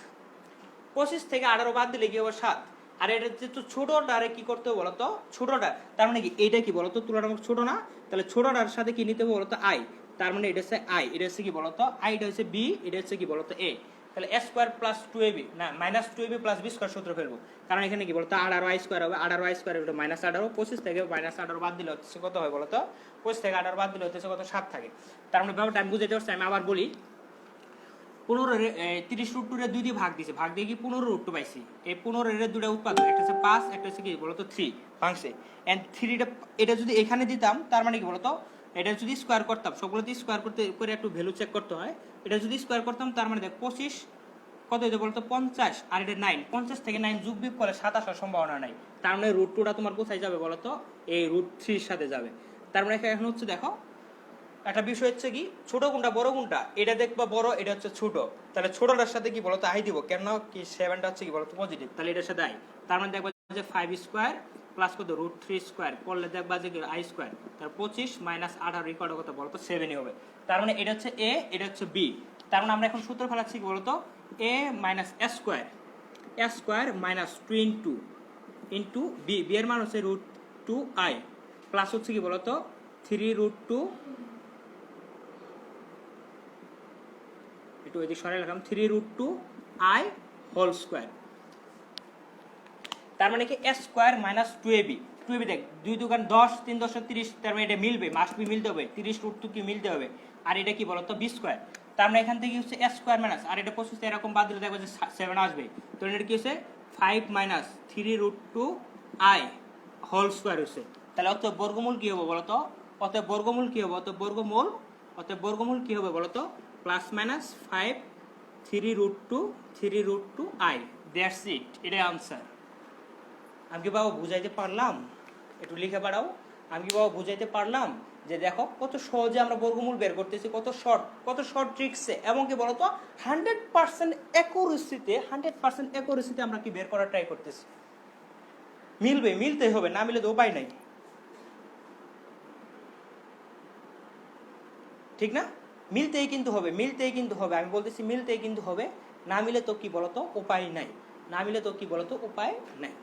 25 থেকে 18 বাদ দিলে কি হবে 7। আর এটা যেহেতু ছোটটারে কি করতে হবে বলতো, ছোটটা, তার মানে কি এইটা কি বলতো তুলনামূলক ছোট না, তাহলে ছোটটার সাথে কি নিতে হবে বলতো আই, তার মানে এটা হচ্ছে আই, এটা হচ্ছে কি বলতো আই, এটা হচ্ছে বি, এটা হচ্ছে কি বলতো এ। তাহলে a স্কয়ার প্লাস 2ab না -2ab প্লাস b স্কয়ার সূত্র ফেলবো, কারণ এখানে কি বলতো 18 আই স্কয়ার হবে, 18 আই স্কয়ার এটা -18, 25 থেকে -18 বাদ দিলে হচ্ছে কত হয় বলতো, 25 থেকে 18 বাদ দিলে হচ্ছে কত 7 থাকে। তার মানে ব্যাপারটা আমি বুঝাইতে পারছি, আমি আবার বলি। 30 রুট 2 রে 2 দিয়ে ভাগ দিছে, ভাগ দিয়ে কি 15 রুট 2 পাইছি। এই 15 এর দুটো উৎপাদক, একটা হচ্ছে 5, একটা হচ্ছে কি বলতো 3 ভাঙছে। এন্ড 3টা এটা যদি এখানে দিতাম, তার মানে কি বলতো এটা যদি স্কয়ার করতাম, সবগুলোতে স্কয়ার করতে করে একটু ভ্যালু চেক করতে হয়, এটা যদি স্কয়ার করতাম তার মানে দেখ 25 কত হইতো বলতো 50, আর এটা 9, 50 থেকে 9 যোগ বিয়োগ করে 7 আসার সম্ভাবনা নাই। তার মানে রুট 2টা তোমার কোথায় যাবে বলতো, এই রুট 3 এর সাথে যাবে। তার মানে এখন হচ্ছে দেখো একটা বিষয় হচ্ছে কি ছোট কোনটা বড় কোনটা, এটা দেখবা বড়, এটা হচ্ছে ছোট, তাহলে ছোটটার সাথে কি বলতো আই দিব, কেন কি 7টা হচ্ছে কি বলতো পজিটিভ, তাহলে এটার সাথে আই। তার মানে দেখবা যে 5 স্কয়ার প্লাস কত রুট 3 স্কয়ার করলে দেখবা যে আই স্কয়ার, তার 25 মাইনাস 18 ইকুয়াল কত বলতো 7ই হবে। তার মানে এটা হচ্ছে এ, এটা হচ্ছে বি। তার মানে আমরা এখন সূত্র ফেলাচ্ছি কি বলতো a minus s square minus 2 into b, b এর মান হচ্ছে রুট 2 আই প্লাস হচ্ছে কি বলতো 3 রুট 2, একটু এদিকে সরাই রাখলাম, 3 রুট 2 আই হোল স্কয়ার। তার মানে কি s square minus 2ab, 2ab দেখ 2 দুগুণ 10, 3 10 30, তার মানে এটা মিলবে, মাস্ট বি মিলতে হবে, 30 রুট 2 কি মিলতে হবে, আর এটা কি বলতো b স্কয়ার। তার মানে এখান থেকে হচ্ছে s স্কয়ার মাইনাস, আর এটা 25 এরকম বাদ দিলে দেখো যে 7 আসবে, তো এটা কি হচ্ছে 5 minus 3 root 2 i whole square হচ্ছে। তাহলে অতএব বর্গমূল কি হবে বলতো, অতএব বর্গমূল কি হবে, অতএব বর্গমূল কি হবে বলতো plus minus 5 3 root 2 i, that's it, এটাই আনসার। আমি কি বাবা বুঝাইতে পারলাম? একটু লিখে পাঠাও। আমি কি বাবা বুঝাইতে পারলাম যে দেখো কত সহজে আমরা বর্গমূল বের করতেছি, কত শর্ট ট্রিক্সে, এবং কি বলতো 100% অ্যাকুরেসিতে আমরা কি বের করার ট্রাই করতেছি। মিলতে হবে, না মিলে তো উপায় নাই, ঠিক না? মিলতেই কিন্তু হবে, মিলতেই কিন্তু হবে, আমি বলতেছি মিলতেই কিন্তু হবে। না মিলে তো কি বলতো উপায় নাই, না মিলে তো কি বলতো উপায় নাই।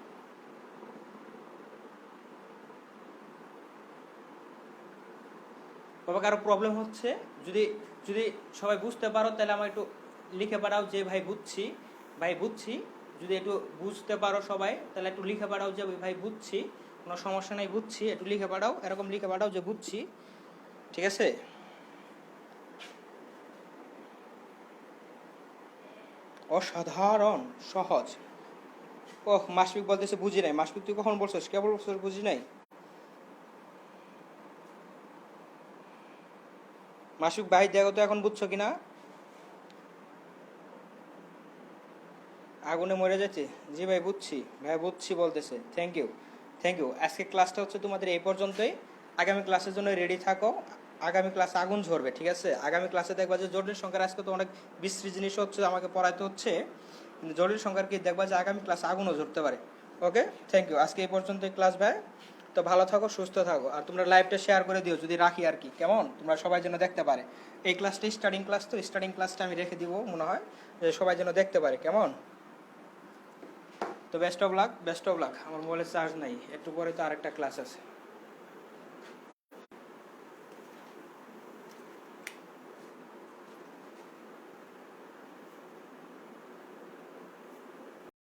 বাবা কারো প্রবলেম হচ্ছে, যদি যদি সবাই বুঝতে পারো তাহলে আমার একটু লিখে পাঠাও যে ভাই বুঝছি, ভাই বুঝছি। যদি একটু বুঝতে পারো সবাই তাহলে একটু লিখে পাঠাও যে ভাই বুঝছি, কোনো সমস্যা নাই বুঝছি, একটু লিখে পাঠাও, এরকম লিখে পাঠাও যে বুঝছি, ঠিক আছে। অসাধারণ সহজ। ওহ মাসফিক বলতেছে বুঝি নাই। মাসফিক তুই কখন বলছিস, কেবল বলছিস বুঝি নাই? মাসফিক ভাই দেখো তো এখন বুঝছো কিনা। আগুনে মরে যাচ্ছে, জি ভাই বুঝছি, ভাই বুঝছি বলতেছে, থ্যাংক ইউ, থ্যাংক ইউ। আজকে ক্লাসটা হচ্ছে তোমাদের এই পর্যন্তই। আগামী ক্লাসের জন্য রেডি থাকো, আগামী ক্লাসে আগুন ঝরবে, ঠিক আছে। আগামী ক্লাসে দেখবা যে জটিল সংখ্যার, আজকে তো অনেক বিশ্রী জিনিস হচ্ছে আমাকে পড়াইতে হচ্ছে, কিন্তু জটিল সংখ্যার কি দেখবা যে আগামী ক্লাসে আগুনও ঝরতে পারে। ওকে, থ্যাংক ইউ। আজকে এই পর্যন্তই ক্লাস ভাই। তো ভালো থাকো, সুস্থ থাকো, আর তোমরা লাইভটা শেয়ার করে দিও যদি রাখি আর কি, কেমন, তোমরা সবাই যেন দেখতে পারে। এই ক্লাসটা স্টার্টিং ক্লাস, তো স্টার্টিং ক্লাসটা আমি রেখে দিব মনে হয়, যে সবাই যেন দেখতে পারে, কেমন। তো best of luck, best of luck. আমার মোবাইলে চার্জ নাই, একটু পরে তো আরেকটা ক্লাস আছে।